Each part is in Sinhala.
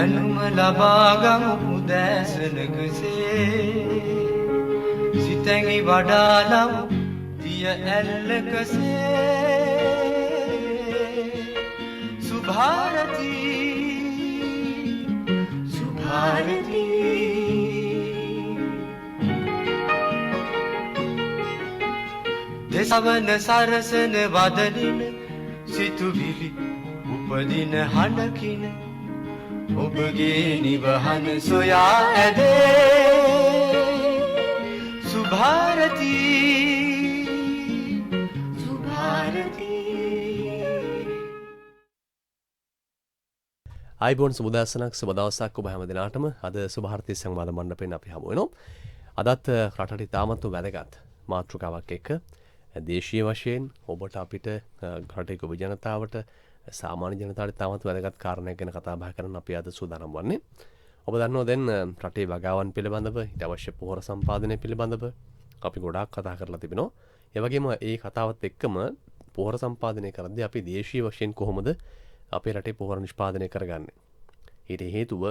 දැනුම ලබාගමු උදෑසනකසේ සිතැඟි වඩාලමු දිය ඇල්ලකසේ සුභාරතී සුභාරතී දෙසවන සරසන වදනින සිතුවිලි උපදින හඬකින ඔබගේ නිවහන සොයා ඇදේ සුභාරතී සුභාරතී. ආයිබෝන් සුබදස්සනක් සුබ දවසක් ඔබ හැම දිනාටම. අද සුභාරතී සංවාද මණ්ඩපයෙන් අපි හමු වෙනවා. අදත් රටට ඉතාමත් වැදගත් මාතෘකාවක් එක්ක දේශීය වශයෙන් ඔබට අපිට රටේ ඔබ ජනතාවට සාමාන්‍ය ජනතාවට තාමත් වැදගත් කාරණයක් ගැන කතා බහ කරන්න අපි අද සූදානම් වන්නේ. ඔබ දන්නවා දැන් රටේ වගාවන් පිළිබඳව ඊට අවශ්‍ය පොහොර සම්පාදනය පිළිබඳව අපි ගොඩාක් කතා කරලා තිබෙනවා. ඒ වගේම ඒ කතාවත් එක්කම පොහොර සම්පාදනය කරද්දී අපි දේශීය වශයෙන් කොහොමද අපේ රටේ පොහොර නිෂ්පාදනය කරගන්නේ? ඊට හේතුව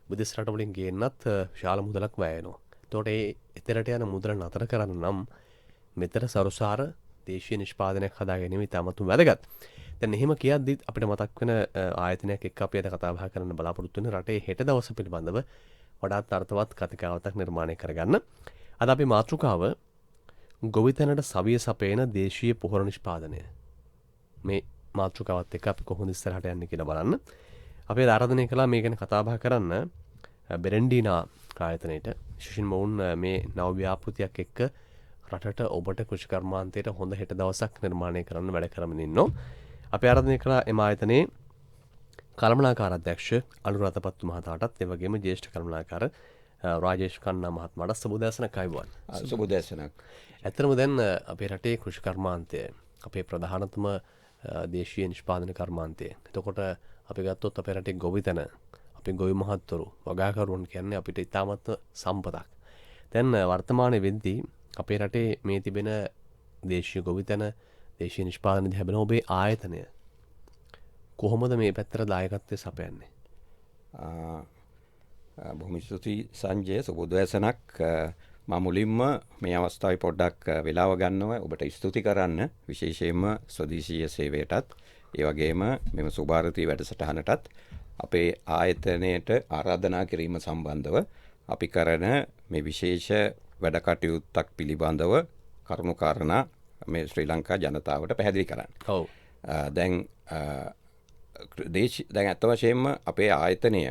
විදේශ රටවලින් ගේන්නත් විශාල මුදලක් වැය වෙනවා. ඒතකොට ඒ එතරට යන මුදල නතර කරන්න නම් මෙතර සරුසාර දේශීය නිෂ්පාදනයක් හදා ගැනීම ඉතාමත් වැදගත්. දැන් එහෙම කියද්දිත් අපිට මතක් වෙන ආයතනයක් එක්ක අපි අද කතා බහ කරන්න බලාපොරොත්තු වෙන රටේ හෙට දවස පිළිබඳව වඩාත් අර්ථවත් කතිකාවතක් නිර්මාණය කරගන්න. අද අපි මාතෘකාව ගොවිතැනට සවිය සපයන දේශීය පොහොර නිෂ්පාදනය. මේ මාතෘකාවත් එක්ක අපි කොහොමද ඉස්සරහට යන්නේ කියලා බලන්න. අපි ආරාධනය කළා මේ ගැන කතා බහ කරන්න බෙරෙන්ඩීනා ආයතනයේට. විශේෂයෙන්ම වුන් මේ නව ව්‍යාපෘතියක් එක්ක රටට ඔබට කෘෂිකර්මාන්තයට හොඳ හෙට දවසක් නිර්මාණය කරන්න වැඩ කරමින් ඉන්නවා. අපි ආරාධනය කළා එම ආයතනයේ කළමනාකාර අධ්‍යක්ෂ අනුරාධපත්තු මහතාටත් ඒ වගේම ජ්‍යෙෂ්ඨ කළමනාකාර රාජේෂ් කන්නා මහත්මයාට සුබෝදෑසනක් අයවන්න. සුබෝදෑසනක්. ඇත්තටම දැන් අපේ රටේ කෘෂිකර්මාන්තය අපේ ප්‍රධානතම දේශීය නිෂ්පාදන කර්මාන්තය. එතකොට අපි ගත්තොත් අපේ රටේ ගොවිතැන අපේ ගොවි මහත්වරු වගාකරුවන් කියන්නේ අපිට ඉතාමත් සම්පතක්. දැන් වර්තමානයේ වෙද්දී අපේ රටේ මේ තිබෙන දේශීය ගොවිතැන දේශීය නිෂ්පාදන දිහා බලන ඔබේ ආයතනය කොහොමද මේ පැත්තට දායකත්වය සපයන්නේ? බොහොම ස්තුතියි සංජය. සුබෝදෑසනක්. මම මුලින්ම මේ අවස්ථාවේ පොඩ්ඩක් වෙලාව ගන්නවා ඔබට ස්තුති කරන්න, විශේෂයෙන්ම ස්වදේශීය සේවයටත් ඒ වගේම මෙම සුභාරතී වැඩසටහනටත් අපේ ආයතනයට ආරාධනා කිරීම සම්බන්ධව අපි කරන මේ විශේෂ වැඩ කටයුත්තක් පිළිබඳව කරුණු කාරණා මේ ශ්‍රී ලංකා ජනතාවට පැහැදිලි කරන්න. ඔව්. දැන් ඇත්ත වශයෙන්ම අපේ ආයතනය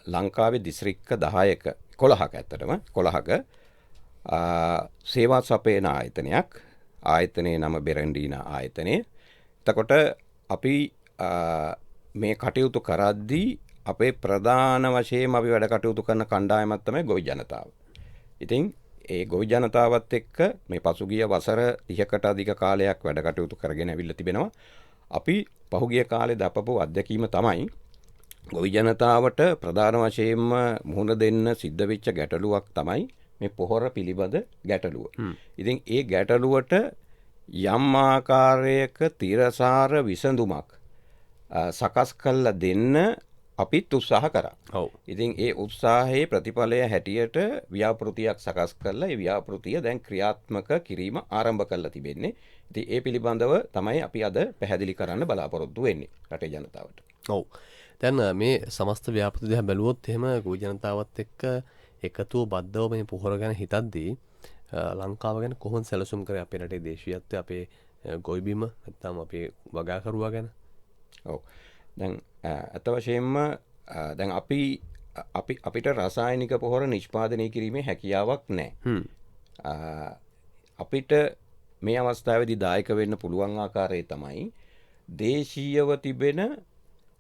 ලංකාවේ දිස්ත්‍රික්ක 10ක 11ක ඇත්තටම 11ක සේවා සපයන ආයතනයක්. ආයතනයේ නම බෙරෙන්ඩීනා ආයතනය. එතකොට අපි මේ කටයුතු කරද්දී අපේ ප්‍රධාන වශයෙන් අපි වැඩ කටයුතු කරන කණ්ඩායමක් තමයි ගොවි ජනතාව. ඉතින් ඒ ගොවි ජනතාවත් එක්ක මේ පසුගිය වසර 30කට අධික කාලයක් වැඩ කටයුතු කරගෙන ඇවිල්ලා තිබෙනවා. අපි පහුගිය කාලේ දපපු අත්දැකීම තමයි ගොවි ජනතාවට ප්‍රධාන වශයෙන්ම මුහුණ දෙන්න සිද්ධ වෙච්ච ගැටලුවක් තමයි මේ පොහොර පිළිබඳ ගැටලුව. ඉතින් ඒ ගැටලුවට යම් ආකාරයක තිරසාර විසඳුමක් සකස් කරලා දෙන්න අපිත් උත්සාහ කරා. ඔව්. ඉතින් ඒ උත්සාහයේ ප්‍රතිඵලය හැටියට ව්‍යාපෘතියක් සකස් කරලා ඒ ව්‍යාපෘතිය දැන් ක්‍රියාත්මක කිරීම ආරම්භ කරලා තිබෙන්නේ. ඉතින් ඒ පිළිබඳව තමයි අපි අද පැහැදිලි කරන්න බලාපොරොත්තු වෙන්නේ රටේ ජනතාවට. ඔව්. දැන් මේ සමස්ත ව්‍යාපෘති දිහා බැලුවොත් එහෙම ගොවි ජනතාවත් එක්ක එකතුව බද්ධව මේ පොහොර ගැන හිතද්දී ලංකාව ගැන කොහොමද සැලසුම් කරේ අපේ රටේ දේශීයත්වය, අපේ ගොවි බිම නැත්නම් අපේ වගාකරුවා ගැන? ඔව්. දැන් අත වශයෙන්ම දැන් අපිට රසායනික පොහොර නිෂ්පාදනය කිරීමේ හැකියාවක් නැහැ. අපිට මේ අවස්ථාවේදී දායක වෙන්න පුළුවන් ආකාරය තමයි දේශීයව තිබෙන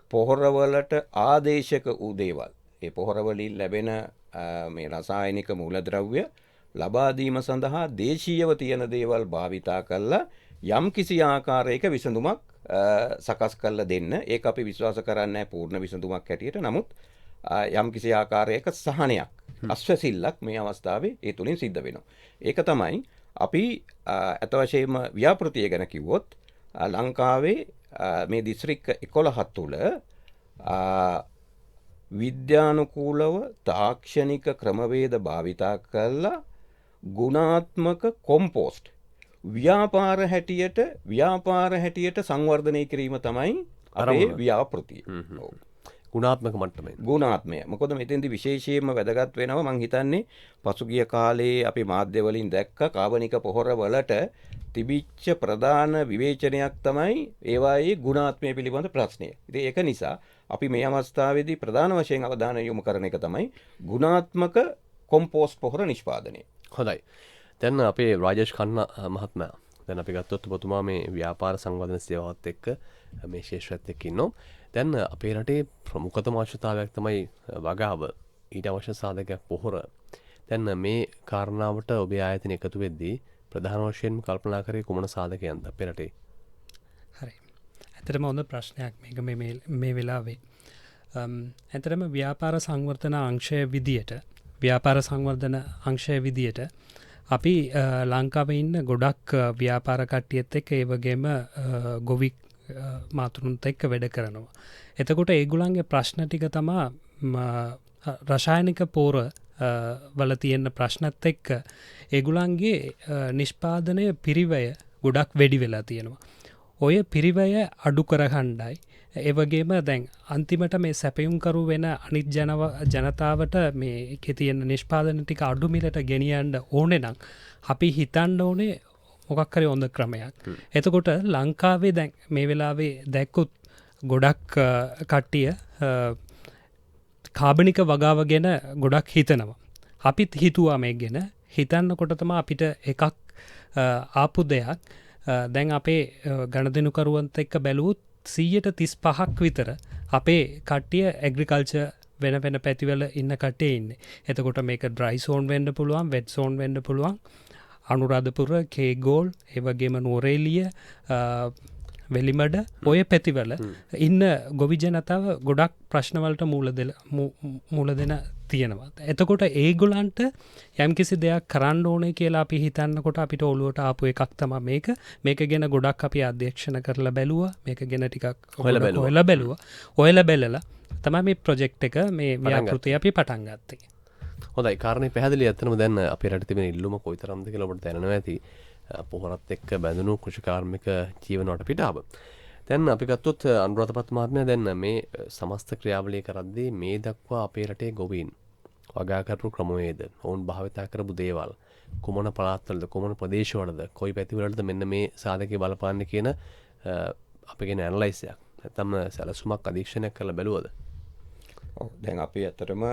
පොහොරවලට ආදේශක වූ දේවල්. ඒ පොහොරවලින් ලැබෙන මේ රසායනික මූලද්‍රව්‍ය ලබා දීම සඳහා දේශීයව තියෙන දේවල් භාවිතා කරලා යම් කිසි ආකාරයක විසඳුමක් සකස් කරලා දෙන්න. ඒක අපි විශ්වාස කරන්නේ පූර්ණ විසඳුමක් හැටියට. නමුත් යම් කිසි ආකාරයක සහනයක්, අස්වැසිල්ලක් මේ අවස්ථාවේ ඒ තුලින් සිද්ධ වෙනවා. ඒක තමයි අපි අත වශයෙන්ම ව්‍යාපෘතිය ගැන කිව්වොත් ලංකාවේ මේ දිස්ත්‍රික්ක 11 තුල විද්‍යානුකූලව තාක්ෂණික ක්‍රමවේද භාවිතා කරලා ගුණාත්මක කොම්පෝස්ට් ව්‍යාපාර හැටියට සංවර්ධනය කිරීම තමයි අපේ ව්‍යාපෘතිය. ගුණාත්මක මට්ටමේ ගුණාත්මය. මොකද මෙතෙන්දි විශේෂයෙන්ම වැදගත් වෙනවා මං හිතන්නේ පසුගිය කාලේ අපි මාධ්‍ය වලින් දැක්ක කාබනික පොහොර වලට තිබිච්ච ප්‍රධාන විවේචනයක් තමයි ඒවායේ ගුණාත්මය පිළිබඳ ප්‍රශ්නය. ඉතින් ඒක නිසා අපි මේ අවස්ථාවේදී ප්‍රධාන වශයෙන් අවධානය යොමු කරන එක තමයි ගුණාත්මක කොම්පෝස්ට් පොහොර නිෂ්පාදනය. හොඳයි. දැන් අපේ රාජේෂ් කන්න මහත්මයා දැන් අපි ගත්තොත් ඔබතුමා මේ ව්‍යාපාර සංවර්ධන සේවාවත් එක්ක මේ ශේෂ්ත්‍රයත් එක්ක ඉන්නවා. දැන් අපේ රටේ ප්‍රමුඛතම අවශ්‍යතාවයක් තමයි වගාව. ඊට අවශ්‍ය සාධකයක් පොහොර. දැන් මේ කාරණාවට ඔබේ ආයතන එකතු වෙද්දී ප්‍රධාන වශයෙන් කල්පනා කරේ කුමන සාධකයන්ද අපේ රටේ? හරි. ඇත්තටම හොඳ ප්‍රශ්නයක් මේක මේ වෙලාවේ. ඇත්තටම ව්‍යාපාර සංවර්ධන අංශය විදියට අපි ලංකාවේ ඉන්න ගොඩක් ව්‍යාපාර කට්ටියත් එක්ක ඒ වගේම ගොවි මාතෘන්ත් එක්ක වැඩ කරනවා. එතකොට ඒගොල්ලන්ගේ ප්‍රශ්න ටික තමා රසායනික පොර වල තියෙන ප්‍රශ්නත් එක්ක ඒගොල්ලන්ගේ නිෂ්පාදනය පිරිවැය ගොඩක් වැඩි වෙලා තියෙනවා. ඔය පිරිවැය අඩු කරගන්නයි ඒ වගේම දැන් අන්තිමට මේ සැපයුම්කරු වෙන අනිත් ජනතාවට මේ එකේ තියෙන නිෂ්පාදන ටික අඩු මිලට ගෙනියන්න ඕනේ නම් අපි හිතන්න ඕනේ මොකක් හරි හොඳ ක්‍රමයක්. එතකොට ලංකාවේ දැන් මේ වෙලාවේ දැක්කොත් ගොඩක් කට්ටිය කාබනික වගාව ගැන ගොඩක් හිතනවා. අපිත් හිතුවා මේ ගැන හිතන්නකොට තමයි අපිට එකක් ආපු දෙයක් දැන් අපේ ගණදෙනුකරුවන්ත එක්ක බැලුවොත් 35% විතර අපේ කට්ටිය ඇග්‍රිකල්චර් වෙන පැතිවල ඉන්න කට්ටිය ඉන්නේ. එතකොට මේක ඩ්‍රයි සෝන් වෙන්න පුළුවන්, වෙට් සෝන් වෙන්න පුළුවන්. අනුරාධපුර, කේගෝල්, ඒ වගේම නුවරඑළිය, වෙලිමඩ ඔය පැතිවල ඉන්න ගොවි ජනතාව ගොඩක් ප්‍රශ්නවලට මූල දෙන තියෙනවා. එතකොට ඒගොල්ලන්ට යම්කිසි දෙයක් කරන්න ඕනේ කියලා අපි හිතන්නකොට අපිට ඔළුවට ආපු එකක් තමයි මේක ගැන ගොඩක් අපි අධ්‍යක්ෂණ කරලා බැලුවා. මේක ගැන ටිකක් හොයලා බැලුවා. හොයලා බැලලා තමයි මේ ප්‍රොජෙක්ට් එක මේ ව්‍යාපෘතිය අපි පටන් ගත්තේ. හොඳයි. කාරණේ පැහැදිලි. ඇත්තටම දැන් අපේ රටේ තිබෙන ඉල්ලුම කොයිතරම්ද කියලා ඔබට දැනනවා ඇති. පොහොරත් එක්ක බැඳුණු කෘෂිකාර්මික ජීවන වටපිටාව. දැන් අපි ගත්තොත් අනුරාධපුර මහත්මයා දැන් මේ සමස්ත ක්‍රියාවලිය කරද්දී මේ දක්වා අපේ රටේ ගොවීන් වගා කරපු ක්‍රමවේද ඔවුන් භාවිතා කරපු දේවල් කුමන පළාත්වලද කුමන ප්‍රදේශවලද කොයි පැතිවලද මෙන්න මේ සාධකයේ බලපාන්නේ කියන අපි කියන ඇනලයිස් එකක් නැත්නම් සැලසුමක් අධීක්ෂණයක් කරලා බැලුවද? දැන් අපි ඇත්තටම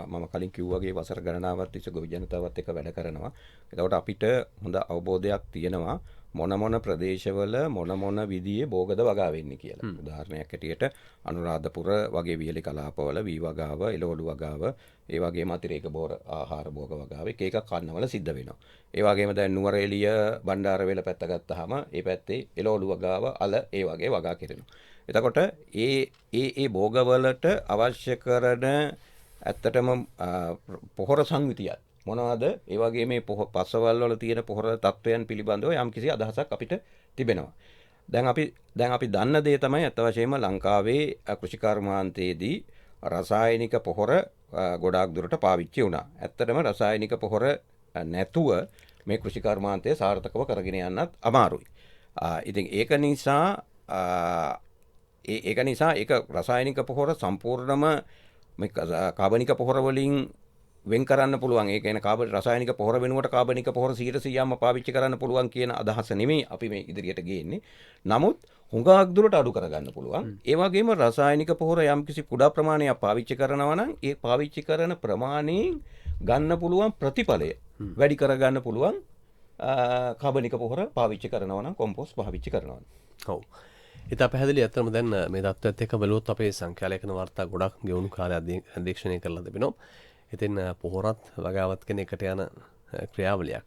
මම කලින් කිව්වාගේ වසර ගණනාවක් තිස්සේ ගොවි ජනතාවත් එක්ක වැඩ කරනවා. එතකොට අපිට හොඳ අවබෝධයක් තියෙනවා මොන ප්‍රදේශවල මොන විදිහේ භෝගද වගා වෙන්නේ කියලා. උදාහරණයක් ඇටියට අනුරාධපුර වගේ වියලි කලාපවල වී වගාව, එළවලු වගාව, ඒ වගේම අතිරේක බෝර ආහාර භෝග වගාව එක කන්නවල සිද්ධ වෙනවා. ඒ වගේම දැන් නුවරඑළිය, බණ්ඩාරවේල පැත්ත ගත්තාම ඒ පැත්තේ එළවලු වගාව, අල ඒ වගේ වගා කෙරෙනවා. එතකොට ඒ භෝගවලට අවශ්‍ය කරන ඇත්තටම පොහොර සංයුතියක් මොනවද? ඒ වගේ මේ පස්සවල් වල තියෙන පොහොර තත්වයන් පිළිබඳව යම්කිසි අදහසක් අපිට තිබෙනවා. දැන් අපි දන්න දේ තමයි අත් වශයෙන්ම ලංකාවේ කෘෂිකර්මාන්තයේදී රසායනික පොහොර ගොඩාක් දුරට පාවිච්චි වුණා. ඇත්තටම රසායනික පොහොර නැතුව මේ කෘෂිකර්මාන්තය සාර්ථකව කරගෙන යන්නත් අමාරුයි. ඉතින් ඒක නිසා ඒක රසායනික පොහොර සම්පූර්ණම මේ කාබනික පොහොර වලින් වෙන් කරන්න පුළුවන්. ඒ කියන්නේ රසායනික පොහොර වෙනුවට කාබනික පොහොර 100%ක්ම පාවිච්චි කරන්න පුළුවන් කියන අදහස නෙමෙයි අපි මේ ඉදිරියට ගේන්නේ. නමුත් හුඟක් දුරට අඩු කරගන්න පුළුවන්. ඒ වගේම රසායනික පොහොර යම්කිසි කුඩා ප්‍රමාණයක් පාවිච්චි කරනවා නම් ඒ පාවිච්චි කරන ප්‍රමාණයෙන් ගන්න පුළුවන් ප්‍රතිඵලය වැඩි කරගන්න පුළුවන් කාබනික පොහොර පාවිච්චි කරනවා නම් කොම්පෝස්ට් පාවිච්චි කරනවා නම්. ඔව්. ඉතා පැහැදිලි. ඇත්තටම දැන් මේ தත්ත්වයත් එක්ක බලුවොත් අපේ සංඛ්‍යාලේඛන වාර්තා ගොඩක් ගෙවුණු කාලේ අධීක්ෂණය කරලා තිබෙනවා. ඉතින් පොහොරත් වගාවත් කියන එකට යන ක්‍රියාවලියක්.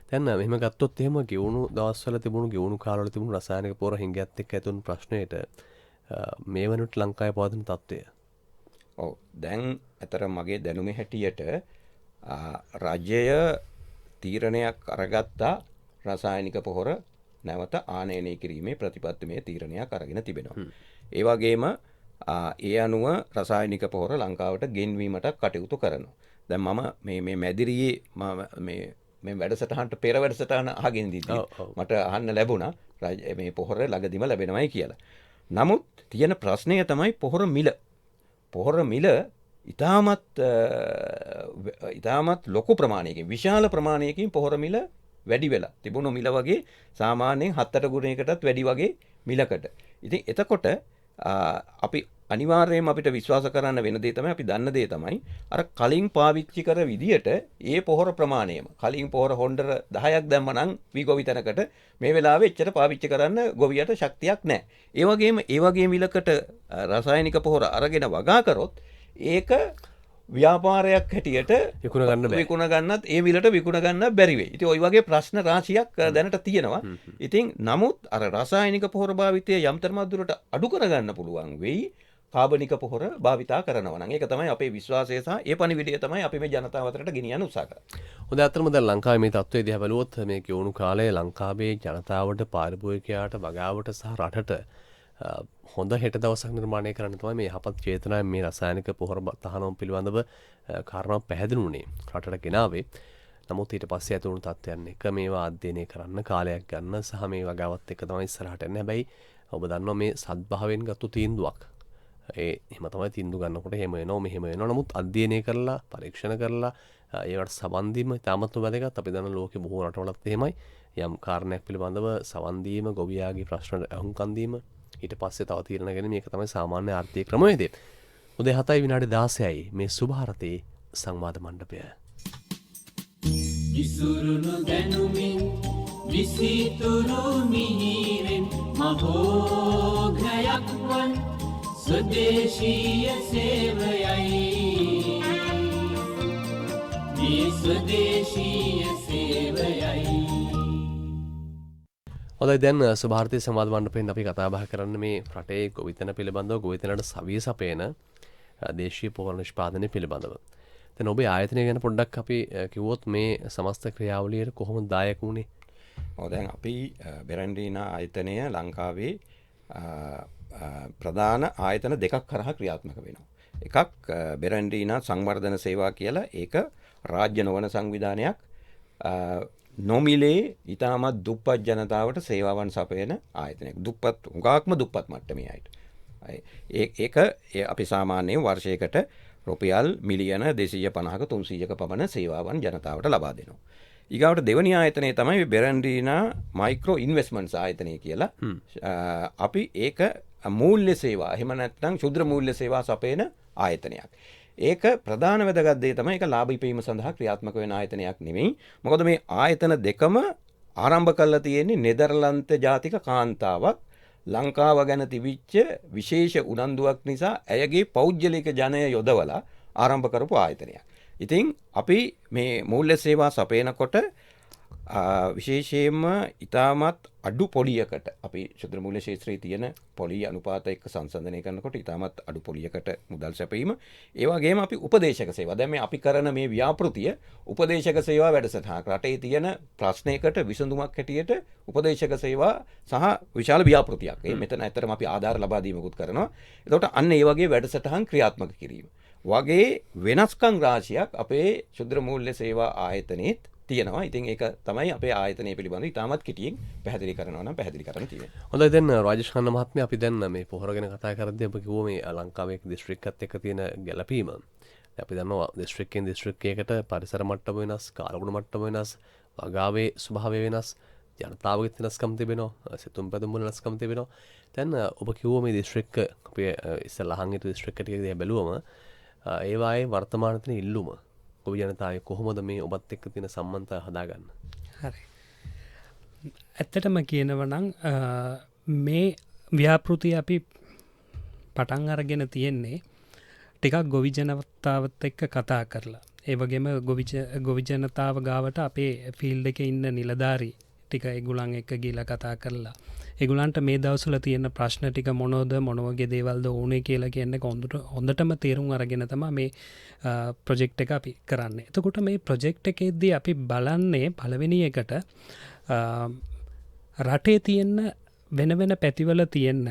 දැන් මෙහෙම ගත්තොත් එහෙම ගෙවුණු දවස්වල තිබුණු ගෙවුණු කාලවල තිබුණු රසායනික පොහොර හිඟයත් එක්ක ඇතුණු ප්‍රශ්නයට මේ වෙනකොට ලංකාවේ පවතින තත්ත්වය. ඔව්. දැන් අතර මගේ දැනුමේ හැටියට රජය තීරණයක් අරගත්තා රසායනික පොහොර නැවත ආනයනය කිරීමේ ප්‍රතිපත්තිමය තීරණයක් අරගෙන තිබෙනවා. ඒ වගේම ඒ අනුව රසායනික පොහොර ලංකාවට ගෙන්වීමට කටයුතු කරනවා. දැන් මම මේ මැදිරියේ මේ වැඩසටහනට පෙර වැඩසටහන අහගෙන ඉඳිද්දී මට අහන්න ලැබුණා මේ පොහොර ළඟදිම ලැබෙනවයි කියලා. නමුත් තියෙන ප්‍රශ්නය තමයි පොහොර මිල. පොහොර මිල ඉතාමත් ලොකු ප්‍රමාණයකින් විශාල ප්‍රමාණයකින් පොහොර මිල වැඩි වෙලා තිබුණු මිල වගේ සාමාන්‍යයෙන් 7-8 ගුණයකටත් වැඩි වගේ මිලකට. ඉතින් එතකොට අපි අනිවාර්යයෙන්ම අපිට විශ්වාස කරන්න වෙන දේ තමයි අපි දන්න දේ තමයි අර කලින් පාවිච්චි කර විදියට ඒ පොහොර ප්‍රමාණයම කලින් පොහොර හොන්ඩර 10ක් දැම්ම නම් විගොවි තැනකට මේ වෙලාවේ එච්චර පාවිච්චි කරන්න ගොවියට ශක්තියක් නැහැ. ඒ වගේම ඒ වගේ මිලකට රසායනික පොහොර අරගෙන වගා කරොත් ඒක ව්‍යාපාරයක් හැටියට විකුණ ගන්නත් ඒ මිලට විකුණ ගන්න බැරි වෙයි. ඉතින් ওই වගේ ප්‍රශ්න රාශියක් දැනට තියෙනවා. ඉතින් නමුත් අර රසායනික පොහොර භාවිතය යම් තරමක් දුරට අඩු කරගන්න පුළුවන් වෙයි. කාබනික පොහොර භාවිතා කරනවා නම් ඒක තමයි අපේ විශ්වාසය සහ ඒ පණිවිඩය තමයි අපි මේ ජනතාව අතරට ගෙනියන්න උත්සාහ කරන්නේ. හොඳ අතරම දැන් ලංකාවේ මේ තත්ත්වය දිහා බැලුවොත් මේ කියවුණු කාලේ ලංකාවේ ජනතාවට පාරිභෝගිකයාට වගාවට සහ රටට හොඳ හෙට දවසක් නිර්මාණය කරන්න තමයි මේ යහපත් චේතනාවෙන් මේ රසායනික පොහොර තහනම පිළිබඳව කාරණා පැහැදිලි වුණේ රටට ගෙනාවේ. නමුත් ඊට පස්සේ ඇති වුණු තත්ත්වයන් එක මේවා අධ්‍යයනය කරන්න කාලයක් ගන්න සහ මේ වගාවත් එක තමයි ඉස්සරහට යන්නේ. හැබැයි ඔබ දන්නවා මේ සද්භාවයෙන් ගත්තු තීන්දුවක්. එහෙම තමයි තීන්දුව ගන්නකොට එහෙම වෙනවා මෙහෙම වෙනවා. නමුත් අධ්‍යයනය කරලා පරීක්ෂණ කරලා ඒවට සවන් දීම ඉතාමත් වැදගත්. අපි දන්න ලෝකේ බොහෝ රටවලත් එහෙමයි. යම් කාරණයක් පිළිබඳව සවන් දීම, ගොවියාගේ ප්‍රශ්නට අහුම්කන් දීම, ඊට පස්සේ තව තීරණ ගැනීම මේක තමයි සාමාන්‍ය ආර්ථික ක්‍රමවේදය. උදේ 7:16 මේ සුභාරතේ සංවාද මණ්ඩපය. විසුරුණු දැනුමින් විසිතුරු මිහිරෙන් මහෝඝයක් වන් ස්වදේශීය සේවයයි මේ ස්වදේශීය සේවයයි. හොඳයි දැන් සුභාරතී සංවාද මණ්ඩපයෙන් අපි කතා බහ කරන්න මේ රටේ ගොවිතැන පිළිබඳව ගොවිතැනට සවිය සපයන දේශීය පොහොර නිෂ්පාදනය පිළිබඳව. දැන් ඔබේ ආයතනය ගැන පොඩ්ඩක් අපි කිව්වොත් මේ සමස්ත ක්‍රියාවලියට කොහොමද දායක වුණේ? දැන් අපි බෙරන්ඩීනා ආයතනය ලංකාවේ ප්‍රධාන ආයතන දෙකක් කරහා ක්‍රියාත්මක වෙනවා. එකක් බෙරන්ඩීනා සංවර්ධන සේවා කියලා ඒක රාජ්‍ය නොවන සංවිධානයක් නොමිලේ ඉතාමත් දුප්පත් ජනතාවට සේවාවන් සපයන ආයතනයක්. හුඟක්ම දුප්පත් මට්ටමේ අයට. ඒක අපි සාමාන්‍යයෙන් වර්ෂයකට රුපියල් මිලියන 250ක 300ක පමණ සේවාවන් ජනතාවට ලබා දෙනවා. ඊගාවට දෙවැනි ආයතනය තමයි බෙරන්ඩීනා මයික්‍රෝ ඉන්වෙස්ට්මන්ට්ස් ආයතනය කියලා. අපි ඒක මූල්‍ය සේවා එහෙම නැත්නම් ශුද්‍ර මූල්‍ය සේවා සපයන ආයතනයක්. ඒක ප්‍රධාන වැදගත් දේ තමයි ඒක ලාභ ඉපීම සඳහා ක්‍රියාත්මක වෙන ආයතනයක් නෙමෙයි. මොකද මේ ආයතන දෙකම ආරම්භ කරලා තියෙන්නේ නෙදර්ලන්ත ජාතික කාන්තාවක් ලංකාව ගැන තිබිච්ච විශේෂ උනන්දුවක් නිසා ඇයගේ පෞද්ගලික ජනය යොදවලා ආරම්භ කරපු ආයතනයක්. ඉතින් අපි මේ මූල්‍ය සේවා සපයනකොට විශේෂයෙන්ම ඉතාමත් අඩු පොලියකට අපි ශුද්‍ර මූල්‍ය ශේත්‍රයේ තියෙන පොලිය අනුපාත එක්ක සංසන්දනය කරනකොට ඉතාමත් අඩු පොලියකට මුදල් සැපීම. ඒ වගේම අපි උපදේශක සේවා. දැන් මේ අපි කරන මේ ව්‍යාපෘතිය උපදේශක සේවා වැඩසටහනක්. රටේ තියෙන ප්‍රශ්නයකට විසඳුමක් හැටියට උපදේශක සේවා සහ විශාල ව්‍යාපෘතියක්. මෙතන ඇත්තටම අපි ආධාර ලබා දීමකුත් කරනවා. එතකොට අන්න ඒ වගේ වැඩසටහන් ක්‍රියාත්මක කිරීම. වගේ වෙනස්කම් රාශියක් අපේ ශුද්‍ර මූල්‍ය සේවා ආයතනයේත් තියෙනවා. ඉතින් ඒක තමයි අපේ ආයතනය පිළිබඳව ඉතාමත් කෙටියෙන් පැහැදිලි කරනවා නම් පැහැදිලි කරන්න තියෙන්නේ. හොඳයි දැන් රාජේෂ් ඛන්නා මහත්මයා අපි දැන් මේ පොහොර ගැන කතා කරද්දී අපි කිව්වා මේ ලංකාවේ දිස්ත්‍රික්කත් එක්ක තියෙන ගැළපීම. අපි දන්නවා දිස්ත්‍රික්කෙන් දිස්ත්‍රික්කයකට පරිසර මට්ටම වෙනස්, කාලගුණ මට්ටම වෙනස්, වගාවේ ස්වභාවය වෙනස්, ජනතාවගේ වෙනස්කම් තිබෙනවා, සිතුම් පැතුම් වල වෙනස්කම් තිබෙනවා. දැන් ඔබ කිව්වා මේ දිස්ත්‍රික්ක අපේ ඉස්සෙල්ලා අහන් හිටු දිස්ත්‍රික්ක ටික දිහා බැලුවම ඒවායේ වර්තමාන තියෙන ඉල්ලුම ගොවි ජනතාවගේ කොහොමද මේ ඔබත් එක්ක තියෙන සම්බන්ධතාවය හදාගන්න? හරි. ඇත්තටම කියනවනම් මේ ව්‍යාපෘතිය අපි පටන් අරගෙන තියෙන්නේ ටිකක් ගොවි ජනතාවත් එක්ක කතා කරලා. ඒ වගේම ගොවි ජනතාව ගාවට අපේ ෆීල්ඩ් එකේ ඉන්න නිලධාරී ටික ඒගොල්ලන් එක්ක ගිහලා කතා කරලා ඒගොල්ලන්ට මේ දවස්වල තියෙන ප්‍රශ්න ටික මොනවද මොන වගේ දේවල්ද ඕනේ කියලා කියන්නේ හොඳටම තේරුම් අරගෙන තමයි මේ ප්‍රොජෙක්ට් එක අපි කරන්නේ. එතකොට මේ ප්‍රොජෙක්ට් එකේදී අපි බලන්නේ පළවෙනි එකට රටේ තියෙන වෙන වෙන පැතිවල තියෙන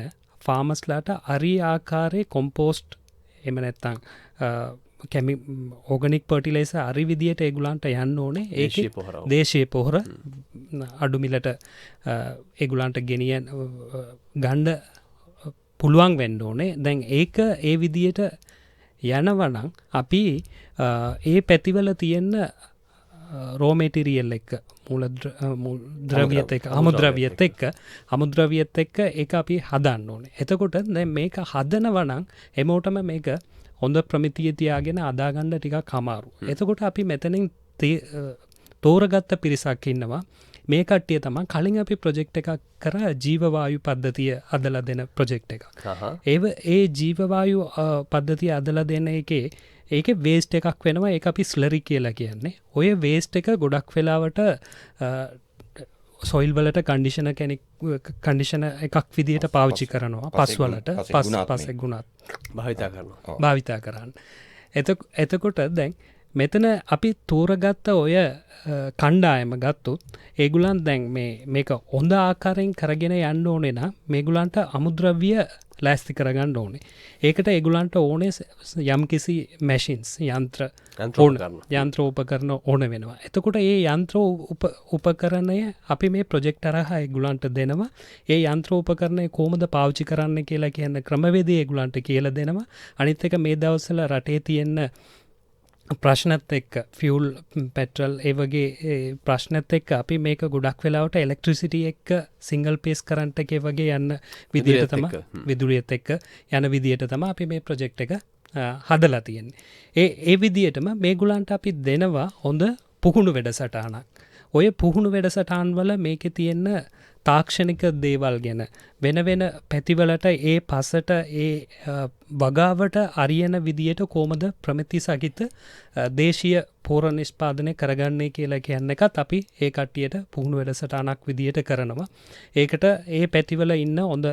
ෆාමස්ලාට අරි ආකාරයේ කොම්පෝස්ට් එම නැත්තං කැමි ඕගනික් පර්ටිලයිස අරි විදියට ඒගුලන්ට යන්න ඕනේ ඒ දේශය පොහොර අඩුමිලට ඒගුලන්ට ගෙනියන් ගණ්ඩ පුළුවන් වෙන්න ඕනේ දැන් ඒක ඒ විදියට යනවනං අපි ඒ පැතිවල තියෙන්න රෝමේටිරියල් එක්ක ද්‍රවියත් එක අමුද්‍රවියත් අමුද්‍රවියත් එක්ක එක අපි හදන්න ඕනේ එතකොට දැන් මේක හදනවනං එමෝටම මේක හොඳ ප්‍රමිතිය තියාගෙන අදාගණ්ඩ ටිකක් කමාරු එතකොට අපි මෙතනින් තෝරගත්ත පිරිසක් ඉන්නවා මේ කට්ටිය තම කලින් අපි ප්‍රොජෙක්් එකක් කර ජීවවායු පද්ධතිය අදල දෙන ප්‍රොජෙක්් එක ඒ ජීවවායු පද්ධතිය අදල දෙන එකේ ඒක වේස්ට එකක් වෙනවා ඒ අපි ස්ලරි කියලා කියන්නේ ඔය වේස්ට එක ගොඩක් වෙලාවට සොයිල් වලට කන්ඩිෂන කෙනෙක් කන්ඩිෂන එකක් විදියට පාවිච්චි කරනවා පස්වලට පස්සෙක් ගුණත් භාවිතා කරන්න එතකොට දැන් මෙතන අපි තෝරගත්ත ඔය කණ්ඩායම ගත්තුත් ඒගුලන් දැන් මේක හොඳ ආකාරයෙන් කරගෙන යන්න ඕනේ නම් මේගුලන්ට අමුද්‍රව්‍ය ලෑස්ති කරගන්න ඕනේ ඒකට ඒගුලන්ට ඕනේ යම් කිසි මැෂින්ස් යන්ත්‍ර උපකරන ඕන වෙනවා එතකොට ඒ යන්ත්‍ර උපකරණය අපි මේ ප්‍රොජෙක්ට් අරහා ඒගුලන්ට දෙනවා ඒ යන්ත්‍ර උපකරණය කොහොමද පාවිච්චි කරන්න කියලා කියන ක්‍රමවේදය ඒගුලන්ට කියලා දෙනවා අනිත් එක මේ දවස්වල රටේ තියෙන ප්‍රශ්නත් එක්ක ෆියුල් පෙට්‍රල් ඒ වගේ ප්‍රශ්නත් එක්ක අපි මේක ගොඩක් වෙලාවට එලෙක්ට්‍රිසිටි එක්ක සිංගල් පේස් කරන්ට් එකේ වගේ යන්න විදියට තමයි විදුලියත් එක්ක යන විදියට තමයි අපි මේ ප්‍රොජෙක්ට් එක හදලා තියෙන්නේ ඒ විදියටම මේගොල්ලන්ට අපි දෙනවා හොඳ පුහුණු වැඩසටහනක් ඔය පුහුණු වැඩසටහන් වල මේකේ තියෙන තාක්ෂණික දේවල් ගැන වෙන පැතිවලට ඒ පසට ඒ වගාවට අරියන විදියට කොහොමද ප්‍රමිති සහිත දේශීය පෝර නිෂ්පාදනය කරගන්නේ කියලා කියන එකත් අපි ඒ කට්ටියට පුහුණු වැඩසටහනක් විදියට කරනවා. ඒකට ඒ පැතිවල ඉන්න හොඳ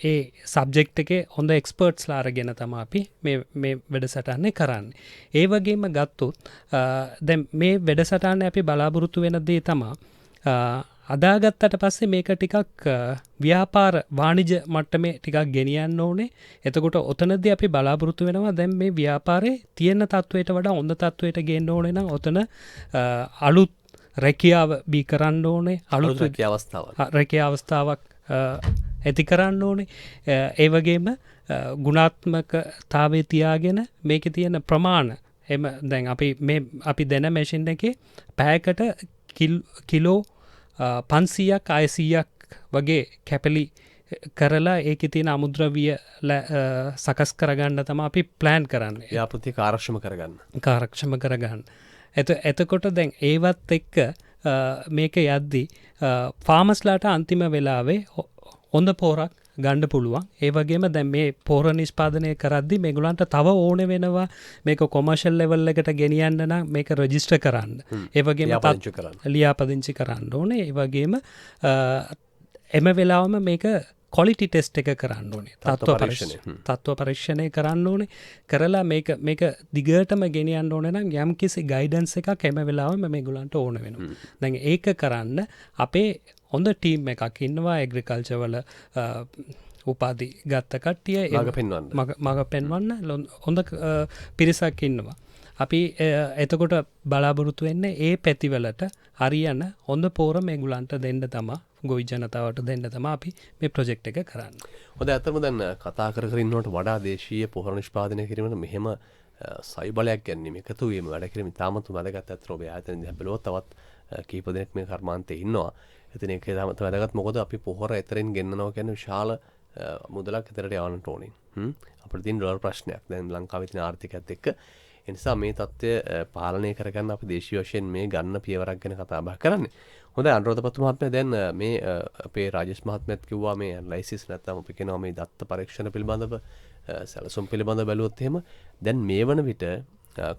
ඒ සබ්ජෙක්ට් එකේ හොඳ එක්ස්පර්ට්ස්ලා අරගෙන තමයි අපි මේ වැඩසටහනේ කරන්නේ. ඒ වගේම ගත්තොත් දැන් මේ වැඩසටහනේ අපි බලාපොරොත්තු වෙන දේ තමයි අදාගත්තට පස්සේ මේක ටිකක් ව්‍යාපාර වාණිජ මට්ටමේ ටිකක් ගෙනියන්න ඕනේ. එතකොට ඔතනදී අපි බලාපොරොත්තු වෙනවා දැන් මේ ව්‍යාපාරේ තියෙන තත්වයට වඩා හොඳ තත්වයට ගේන්න ඕනේ නම් ඔතන අලුත් රැකියාව බී කරන්න ඕනේ. අලුත් රැකියාව අවස්ථාවක් ඇති කරන්න ඕනේ. ඒ වගේම ගුණාත්මකතාවයේ තියාගෙන මේකේ තියෙන ප්‍රමාණ එම දැන් අපි දෙන මැෂින් එකේ පැයකට කිලෝ 500ක් 600ක් වගේ කැපලි කරලා ඒකේ තියෙන අමුද්‍රව්‍ය සකස් කරගන්න තමයි අපි ප්ලෑන් කරන්නේ. ව්‍යාපෘති කාර්යක්ෂම කරගන්න. එතකොට දැන් ඒවත් එක්ක මේක යද්දි ෆාමස්ලාට අන්තිම වෙලාවේ හොඳ පෝරක් ගණ්ඩ පුළුවන්. ඒ වගේම දැන් මේ පෝර නිෂ්පාදනය කරද්දි මේගොල්ලන්ට තව ඕන වෙනවා මේක කොමර්ෂල් ලෙවල් එකට ගෙනියන්න නම් මේක රෙජිස්ටර් කරන්න. ඒ වගේම ලියාපදිංචි කරන්න ඕනේ. ඒ වගේම එම වෙලාවම මේක ක්වොලිටි ටෙස්ට් එක කරන්න ඕනේ. තත්ත්ව පරීක්ෂණය කරන්න ඕනේ. කරලා මේක දිගටම ගෙනියන්න ඕනේ නම් යම්කිසි ගයිඩන්ස් එකක් එම වෙලාවෙම මේගොල්ලන්ට ඕන වෙනවා. දැන් ඒක කරන්න අපේ හොඳ ටීම් එකක් ඉන්නවා ඇග්‍රිකල්චර් වල උපාධි ගත්ත කට්ටිය මග පෙන්වන්න හොඳ පිරිසක් ඉන්නවා. අපි එතකොට බලාපොරොත්තු වෙන්නේ ඒ පැතිවලට හරියන හොඳ පෝර මේගොල්ලන්ට දෙන්න තමයි ගොවි ජනතාවට දෙන්න තමයි අපි මේ ප්‍රොජෙක්ට් එක කරන්නේ. හොඳ ඇත්තටම දැන් කතා කර ඉන්නකොට වඩා දේශීය පොහොර නිෂ්පාදනය කිරීමට මෙහෙම සයි බලයක් ගැනීම එකතු වීම වැඩ කිරීම ඉතාමත් වැදගත්. ඇත්තට ඔබ ආයතන දිහා බැලුවොත් තවත් කීප දෙනෙක් මේ කර්මාන්තේ ඉන්නවා. ඉතින් ඒක ඉතාමත් වැදගත්. මොකද අපි පොහොර එතරින් ගෙන්නනවා කියන්නේ විශාල මුදලක් එතරට යවන්නට ඕනේ. අපිට තියෙන ඩොලර් ප්‍රශ්නයක් දැන් ලංකාවේ තියෙන ආර්ථිකයත් එක්ක. ඒ නිසා මේ தත්ත්වය පාලනය කරගන්න අපි දේශීය වශයෙන් මේ ගන්න පියවරක් ගැන කතා බහ කරන්නේ. හොඳයි අනුරාධපුර මහත්මයා දැන් මේ අපේ රාජේෂ් මහත්මයාත් කිව්වා මේ ඇනලයිසිස් නැත්නම් අපි කියනවා මේ දත්ත පරීක්ෂණ පිළිබඳව සැලසුම් පිළිබඳව බැලුවොත් එහෙම දැන් මේ වන විට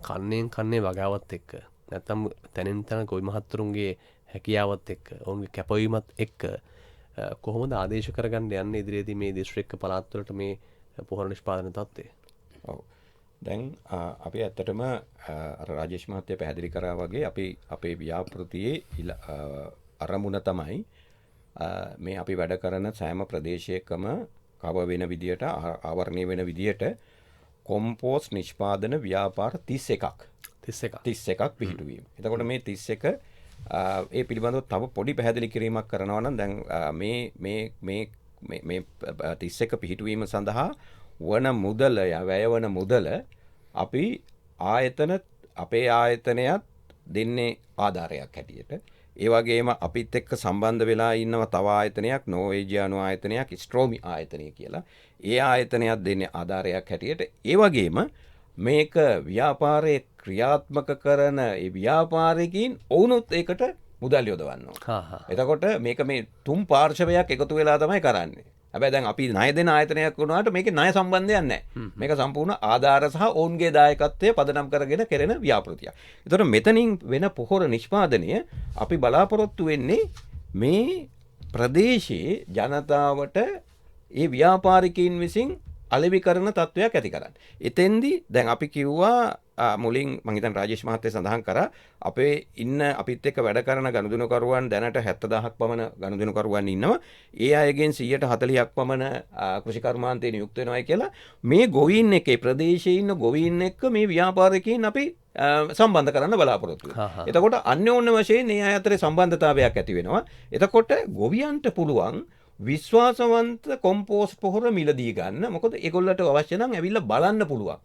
කන්නේ වගාවත් එක්ක නැත්නම් තැනින් තැන ගොවි මහත්තුරුන්ගේ හැකියාවත් එක්ක ඔවුන්ගේ කැපවීමත් එක්ක කොහොමද ආදේශ කරගන්න යන්නේ ඉදිරියේදී මේ දිස්ත්‍රික්ක පළාත් වලට මේ පොහොර නිෂ්පාදන තත්ත්වය? ඔව්. දැන් අපි ඇත්තටම රාජේෂ් මහත්තයා පැහැදිලි කරා වගේ අපි අපේ ව්‍යාපෘතියේ අරමුණ තමයි මේ අපි වැඩ කරන සෑම ප්‍රදේශයකම කව වෙන විදියට ආවරණය වෙන විදියට කොම්පෝස් නිෂ්පාදන ව්‍යාපාර 31ක් පිහිටුවීම. එතකොට මේ 31 ඒ පිළිබඳව තව පොඩි පැහැදිලි කිරීමක් කරනවා නම් දැන් මේ 31 පිහිටුවීම සඳහා වන මුදල වැයවන මුදල අපි අපේ ආයතනයත් දෙන්නේ ආධාරයක් හැටියට. ඒ වගේම අපිත් එක්ක සම්බන්ධ වෙලා ඉන්නවා තව ආයතනයක් නෝවේජියානු ආයතනයක් ස්ට්‍රෝමි ආයතනය කියලා. ඒ ආයතනයක් දෙන්නේ ආධාරයක් හැටියට. ඒ වගේම මේක ව්‍යාපාරයේ ක්‍රියාත්මක කරන ඒ ව්‍යාපාරිකින් ඔවුනුත් ඒකට මුදල් යොදවන්නවා. එතකොට මේක මේ තුන් පාර්ශවයක් එකතු වෙලා තමයි කරන්නේ. හැබැයි දැන් අපි ණය දෙන ආයතනයක් වුණාට මේකේ ණය සම්බන්ධයක් නැහැ. මේක සම්පූර්ණ ආධාර සහ ඔවුන්ගේ දායකත්වය පදනම් කරගෙන කෙරෙන ව්‍යාපෘතියක්. ඒතකොට මෙතනින් වෙන පොහොර නිෂ්පාදනය අපි බලාපොරොත්තු වෙන්නේ මේ ප්‍රදේශයේ ජනතාවට ඒ ව්‍යාපාරිකයින් විසින් අලෙවි කරන තත්ත්වයක් ඇති කරන්න. එතෙන්දී දැන් අපි කිව්වා මුලින් මම හිතන්නේ රාජේෂ් මහත්තයා සඳහන් කරා අපේ ඉන්න අපිත් එක්ක වැඩ කරන ගනුදෙනුකරුවන් දැනට 70000ක් පමණ ගනුදෙනුකරුවන් ඉන්නවා. ඒ අයගෙන් 140ක් පමණ කෘෂිකර්මාන්තයේ නියුක්ත වෙනවායි කියලා මේ ගොවීන් එක්ක ඒ ප්‍රදේශයේ ඉන්න ගොවීන් එක්ක මේ ව්‍යාපාරිකයින් අපි සම්බන්ධ කරන්න බලාපොරොත්තු වෙනවා. එතකොට අන්‍යෝන්‍ය වශයෙන් මේ අය අතරේ සම්බන්ධතාවයක් ඇති වෙනවා. එතකොට ගොවියන්ට පුළුවන් විශ්වාසවන්ත කොම්පෝස්ට් පොහොර මිලදී ගන්න. මොකද ඒගොල්ලන්ට අවශ්‍ය නම් ඇවිල්ලා බලන්න පුළුවන්.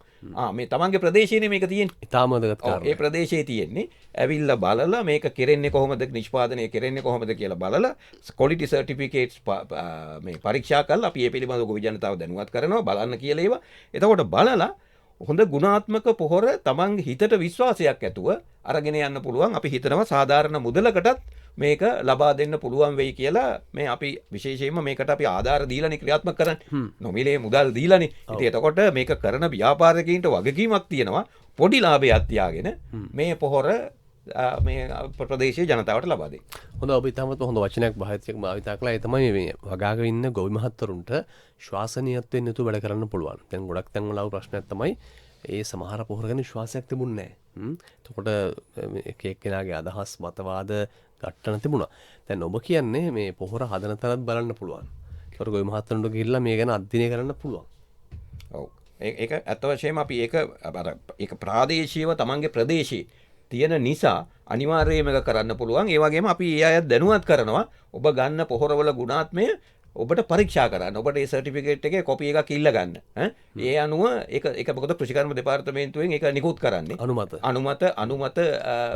මේ තමන්ගේ ප්‍රදේශයේනේ මේක තියෙන්නේ. ඉතාම වැදගත් කාරණා. ඒ ප්‍රදේශයේ තියෙන්නේ. ඇවිල්ලා බලලා මේක කෙරෙන්නේ කොහොමද, නිෂ්පාදනය කෙරෙන්නේ කොහොමද කියලා බලලා ක්වොලිටි සර්ටිෆිකේට්ස් මේ පරීක්ෂා කරලා අපි මේ පිළිබඳව ගොවි ජනතාව දැනුවත් කරනවා බලන්න කියලා ඒවා. එතකොට බලලා හොඳ ගුණාත්මක පොහොර තමන්ගේ හිතට විශ්වාසයක් ඇතුව අරගෙන යන්න පුළුවන්. අපි හිතනවා සාධාරණ මුදලකටත් මේක ලබා දෙන්න පුළුවන් වෙයි කියලා. මේ අපි විශේෂයෙන්ම මේකට අපි ආධාර දීලානේ ක්‍රියාත්මක කරන්නේ. නොමිලේ මුදල් දීලානේ. ඉතින් එතකොට මේක කරන ව්‍යාපාරිකයින්ට වගකීමක් තියෙනවා පොඩි ලාභයක් තියාගෙන මේ පොහොර මේ ප්‍රදේශයේ ජනතාවට ලබා දෙන්න. හොඳ ඔබ ඉතාමත් හොඳ වචනයක් භාවිතා කළා. ඒ තමයි මේ වගාගෙන ඉන්න ගොවි මහත්වරුන්ට ශ්වාසනීයත්වයෙන් යුතුව වැඩ කරන්න පුළුවන්. දැන් ගොඩක් තැන්වල ආව ප්‍රශ්නයක් තමයි ඒ සමහර පොහොර ගැන විශ්වාසයක් තිබුණේ නැහැ. එතකොට එක එක්කෙනාගේ අදහස් මතවාද ගට්ටන තිබුණා. දැන් ඔබ කියන්නේ මේ පොහොර හදන තරත් බලන්න පුළුවන්. ඒකට ගොවි මහත්වරුන්ට ගිහිල්ලා මේ ගැන අධ්‍යයනය කරන්න පුළුවන්. ඔව්. ඒක ඇත්ත වශයෙන්ම අපි ඒක ප්‍රාදේශීයව තමන්ගේ ප්‍රදේශයේ තියෙන නිසා අනිවාර්යයෙන්ම ඒක කරන්න පුළුවන්. ඒ වගේම අපි ඒ අය දැනුවත් කරනවා ඔබ ගන්න පොහොරවල ගුණාත්මය ඔබට පරීක්ෂා කරන්න. ඔබට ඒ සර්ටිෆිකේට් එකේ කොපි එකක් ඉල්ල ගන්න. ඒ අනුව ඒක මොකද කෘෂිකර්ම දෙපාර්තමේන්තුවෙන් ඒක නිකුත් කරන්නේ. අනුමත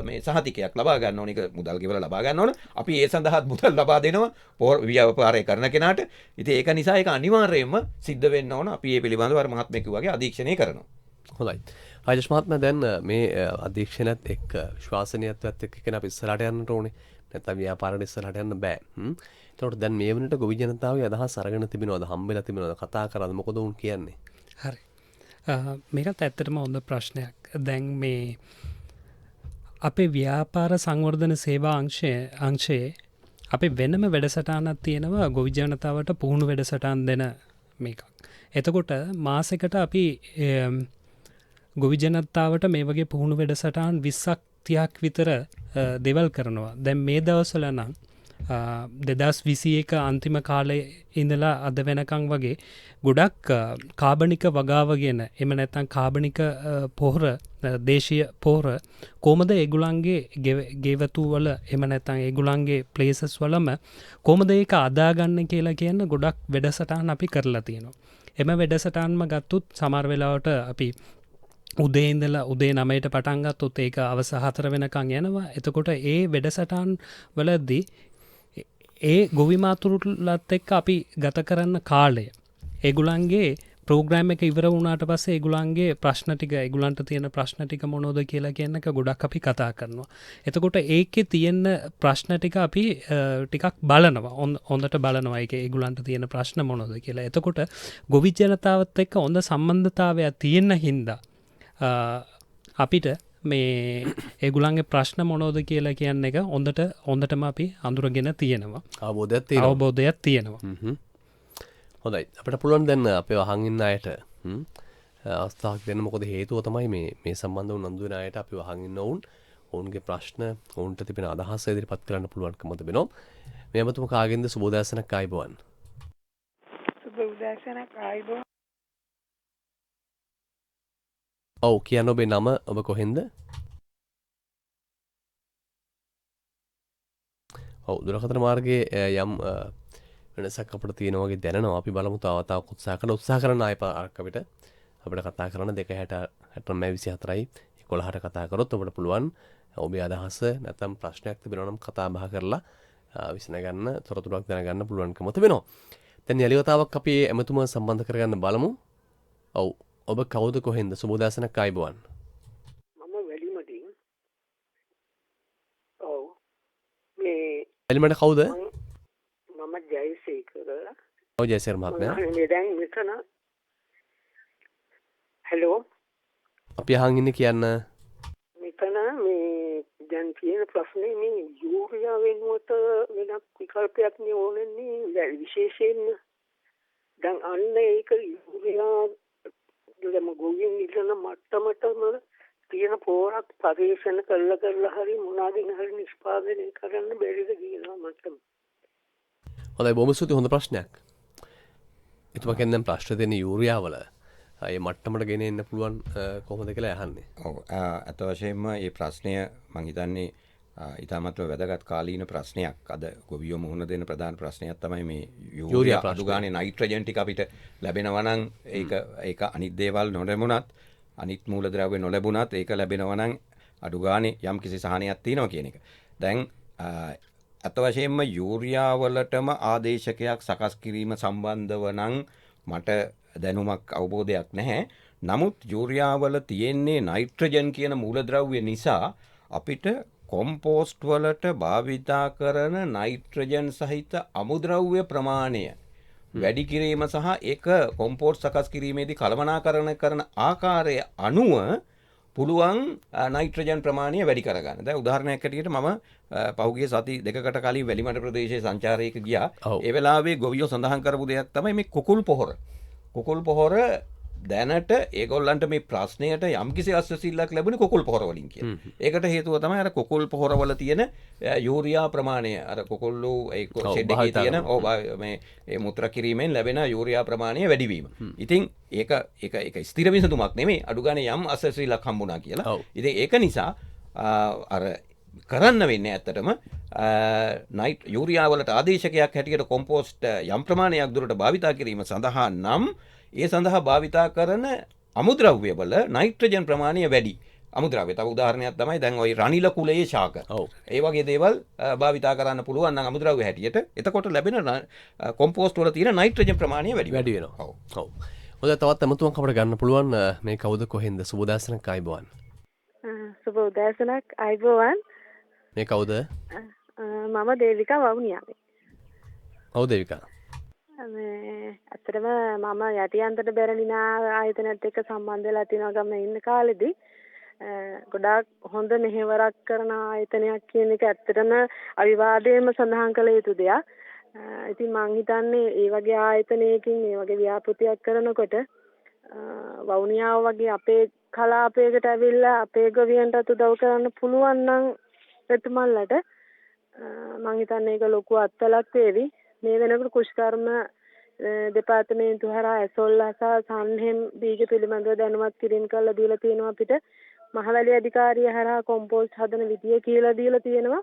මේ සහතිකයක් ලබා ගන්න ඕන. ඒක මුදල් ගෙවලා ලබා ගන්න ඕන. අපි ඒ සඳහා මුදල් ලබා දෙනවා පොහොර ව්‍යාපාරය කරන කෙනාට. ඉතින් ඒක නිසා ඒක අනිවාර්යයෙන්ම සිද්ධ වෙන්න ඕන. අපි මේ පිළිබඳව අර මහත්මයෙක් වගේ අධීක්ෂණය කරනවා. හොඳයි. රාජේෂ් මහත්මයා දැන් මේ අධීක්ෂණයත් එක්ක විශ්වාසනීයත්වයත් එක්ක කෙනා ඉස්සරහට යන්නට ඕනේ. නැත්නම් ව්‍යාපාරෙට ඉස්සරහට යන්න බෑ. එතකොට දැන් මේ වෙනට ගොවි ජනතාවගේ අදහස් අරගෙන තිබෙනවද, හම්බෙලා තිබෙනවද, කතා කරාද, මොකද උන් කියන්නේ? හරි. මේකත් ඇත්තටම හොඳ ප්‍රශ්නයක්. දැන් මේ අපේ ව්‍යාපාර සංවර්ධන සේවා අංශයේ අපේ වෙනම වැඩසටහනක් තියෙනවා ගොවි ජනතාවට පුහුණු වැඩසටහන් දෙන මේකක්. එතකොට මාසෙකට අපි ගොවි ජනතාවට මේ වගේ පුහුණු වැඩසටහන් 20ක් 30ක් විතර දෙවල් කරනවා. දැන් මේ දවස්වල නම් 2021 අන්තිම කාලේ ඉඳලා අද වෙනකන් වගේ ගොඩක් කාබනික වගාව ගැන එහෙම නැත්නම් කාබනික පොහොර දේශීය පොහොර කොහමද ඒගොල්ලන්ගේ ගෙවතු වල එහෙම නැත්නම් ඒගොල්ලන්ගේ ප්ලේසස් වලම කොහමද ඒක අදාගන්න කියලා කියන ගොඩක් වැඩසටහන් අපි කරලා තියෙනවා. එම වැඩසටහන්ම ගත්තොත් සමහර වෙලාවට අපි උදේ ඉඳලා උදේ 9ට පටන් ගත්තොත් ඒක අවස 4 වෙනකන් යනවා. එතකොට ඒ වැඩසටහන් වලදී ඒ ගොවි මාතුරුලත් එක්ක අපි ගත කරන්න කාලය ඒගොල්ලන්ගේ ප්‍රෝග්‍රෑම් එක ඉවර වුණාට පස්සේ ඒගොල්ලන්ගේ ප්‍රශ්න ටික ඒගොල්ලන්ට තියෙන ප්‍රශ්න ටික මොනවද කියලා කියන එක ගොඩක් අපි කතා කරනවා. එතකොට ඒකේ තියෙන ප්‍රශ්න ටික අපි ටිකක් බලනවා. හොඳට බලනවා ඒකේ ඒගොල්ලන්ට තියෙන ප්‍රශ්න මොනවද කියලා. එතකොට ගොවි ජනතාවත් එක්ක හොඳ සම්බන්ධතාවයක් තියෙන හින්දා අපිට මේ ඒගොල්ලන්ගේ ප්‍රශ්න මොනවද කියලා කියන එක හොඳටම අපි අඳුරගෙන තියෙනවා. අවබෝධයක් තියෙනවා. හොඳයි. අපිට පුළුවන් දැන් අපේ අහන් ඉන්න අයට අවස්ථාවක් දෙන්න. මොකද හේතුව තමයි මේ සම්බන්ධව උනන්දු වෙන අයට අපි අහන් ඉන්න ඔවුන්ගේ ප්‍රශ්න ඔවුන්ට තිබෙන අදහස් ඉදිරිපත් කරන්න පුළුවන්කම තිබෙනවා. මේ අමතම කාගෙන්ද සුබෝදෑසනක් ආයිබෝවන්. උදෑසනක් ආයිබෝ. ඔව් කියන්න ඔබේ නම ඔබ කොහෙන්ද? ඔව් දුරකථන මාර්ගයේ යම් වෙනසක් අපිට තියෙනවා වගේ දැනෙනවා. අපි බලමු තව උත්සාහ කරන ආයෙ අපිට කතා කරන 260 11ට කතා කරොත් ඔබට පුළුවන් ඔබේ අදහස නැත්නම් ප්‍රශ්නයක් තිබෙනවා නම් කතා බහ කරලා විසඳගන්න තොරතුරක් දැනගන්න පුළුවන්කම තිබෙනවා. දැන් යලිවතාවක් අපි එමතුම සම්බන්ධ කරගන්න බලමු. ඔව් ඔබ කවුද කොහෙන්ද? සුබෝදෑසනක් ආයිබෝවන්. මම වැලිමටින්. ඔව්. මේ වැලිමට කවුද? මම ජයසේකර. ඔව් ජයසේකර මහත්මයා. මේ දැන් මෙතන හෙලෝ අපි අහන් ඉන්නේ කියන්න. මෙතන මේ දැන් තියෙන ප්‍රශ්නේ මේ යූරියා වෙනුවට වෙනත් විකල්පයක් නේ ඕනන්නේ විශේෂයෙන්ම දැන් අන්න ඒක යූරියා දෙම ගොවින් ඉන්න මට්ටමටම තියෙන පෝරක් පරිශන කරලා හරි මොනවාකින් හරි නිෂ්පාදනය කරන්න බැරිද කියනවා මට්ටම. හොඳයි බොහොම ස්තුතියි හොඳ ප්‍රශ්නයක්. එතුමා කියන්නේ ප්‍රශ්න දෙන යූරියා වල ඒ මට්ටමට ගෙන එන්න පුළුවන් කොහොමද කියලා අහන්නේ. ඔව් අත වශයෙන්ම මේ ප්‍රශ්නය මම හිතන්නේ ඉතාමත්ම වැදගත් කාලීන ප්‍රශ්නයක්. අද ගොවියෝ මුහුණ දෙන ප්‍රධාන ප්‍රශ්නයක් තමයි මේ යූරියා අඩු ගානේ නයිට්‍රජන් ටික අපිට ලැබෙනවා නම් ඒක අනිත් දේවල් නොලැබුණත් අනිත් මූලද්‍රව්‍ය නොලැබුණත් ඒක ලැබෙනවා නම් අඩු ගානේ යම් කිසි සහනයක් තියෙනවා කියන එක. දැන් අත වශයෙන්ම යූරියා වලටම ආදේශකයක් සකස් කිරීම සම්බන්ධව නම් මට දැනුමක් අවබෝධයක් නැහැ. නමුත් යූරියා වල තියෙන්නේ නයිට්‍රජන් කියන මූලද්‍රව්‍ය නිසා අපිට කොම්පෝස්ට් වලට භාවිතා කරන නයිට්‍රජන් සහිත අමුද්‍රව්‍ය ප්‍රමාණය වැඩි කිරීම සහ ඒක කොම්පෝස්ට් සකස් කිරීමේදී කළමනාකරණය කරන ආකාරය අනුව පුළුවන් නයිට්‍රජන් ප්‍රමාණය වැඩි කරගන්න. දැන් උදාහරණයක් ඇටියට මම පහුගිය සති දෙකකට කලින් වැලිමඩ ප්‍රදේශයේ සංචාරයක ගියා. ඒ වෙලාවේ ගොවියෝ සඳහන් කරපු දෙයක් තමයි මේ කුකුල් පොහොර. කුකුල් පොහොර දැනට ඒගොල්ලන්ට මේ ප්‍රශ්නයට යම්කිසි අස්වැසිල්ලක් ලැබුණේ කුකුල් පොහොර වලින් කියලා. ඒකට හේතුව තමයි අර කුකුල් පොහොර වල තියෙන යූරියා ප්‍රමාණය. අර කුකුල්ලු ඒ ෂෙඩ් එකේ තියෙන මේ ඒ මුත්‍රා කිරීමෙන් ලැබෙන යූරියා ප්‍රමාණය වැඩි වීම. ඉතින් ඒක ස්ථිර විසඳුමක් නෙමෙයි. අඩු ගානේ යම් අස්වැසිල්ලක් හම්බුණා කියලා. ඉතින් ඒක නිසා අර කරන්න වෙන්නේ ඇත්තටම යූරියා වලට ආදේශකයක් හැටියට කොම්පෝස්ට් යම් ප්‍රමාණයක් දුරට භාවිතා කිරීම සඳහා නම් ඒ සඳහා භාවිතා කරන අමුද්‍රව්‍ය වල නයිට්‍රජන් ප්‍රමාණය වැඩි. අමුද්‍රව්‍ය තව උදාහරණයක් තමයි දැන් ওই රනිල කුලයේ ශාක. ඒ වගේ දේවල් භාවිතා කරන්න පුළුවන් නම් අමුද්‍රව්‍ය හැටියට එතකොට ලැබෙන කොම්පෝස්ට් වල තියෙන නයිට්‍රජන් ප්‍රමාණය වැඩි වෙනවා. ඔව්. හොඳයි තවත් අමතුමක් අපිට ගන්න පුළුවන් මේ කවුද කොහෙන්ද? සුබෝදෑසනක් ආයිබෝවන්. සුබෝදෑසනක් ආයිබෝවන්. මේ කවුද? මම දේවිකා වවුනියාවේ. ඔව් දේවිකා. ඇත්තටම මම යටියන්තර බැරණිනා ආයතනයත් එක්ක සම්බන්ධ වෙලා තිනවා ගමේ ඉන්න කාලෙදී ගොඩාක් හොඳ මෙහෙවරක් කරන ආයතනයක් කියන එක ඇත්තටම අවිවාදයෙන්ම සඳහන් කළ යුතු දෙයක්. ඉතින් මං හිතන්නේ මේ වගේ ආයතනයකින් මේ වගේ ව්‍යාපෘතියක් කරනකොට වවුනියාව වගේ අපේ කලාපයකට ඇවිල්ලා අපේ ගොවියන්ට උදව් කරන්න පුළුවන් නම් එතුමන්ලට මං හිතන්නේ ඒක ලොකු අත්වලක් වේවි. මේ වෙනකොට කුෂ්කර්ම දෙපාර්තමේන්තු හරහා ඇසොල්ලා සහ සන්හෙම් බීජ පිළිබඳව දැනුවත් කිරීම කරලා දීලා තියෙනවා අපිට. මහවැලි අධිකාරිය හරහා කොම්පෝස්ට් හදන විදිය කියලා දීලා තියෙනවා.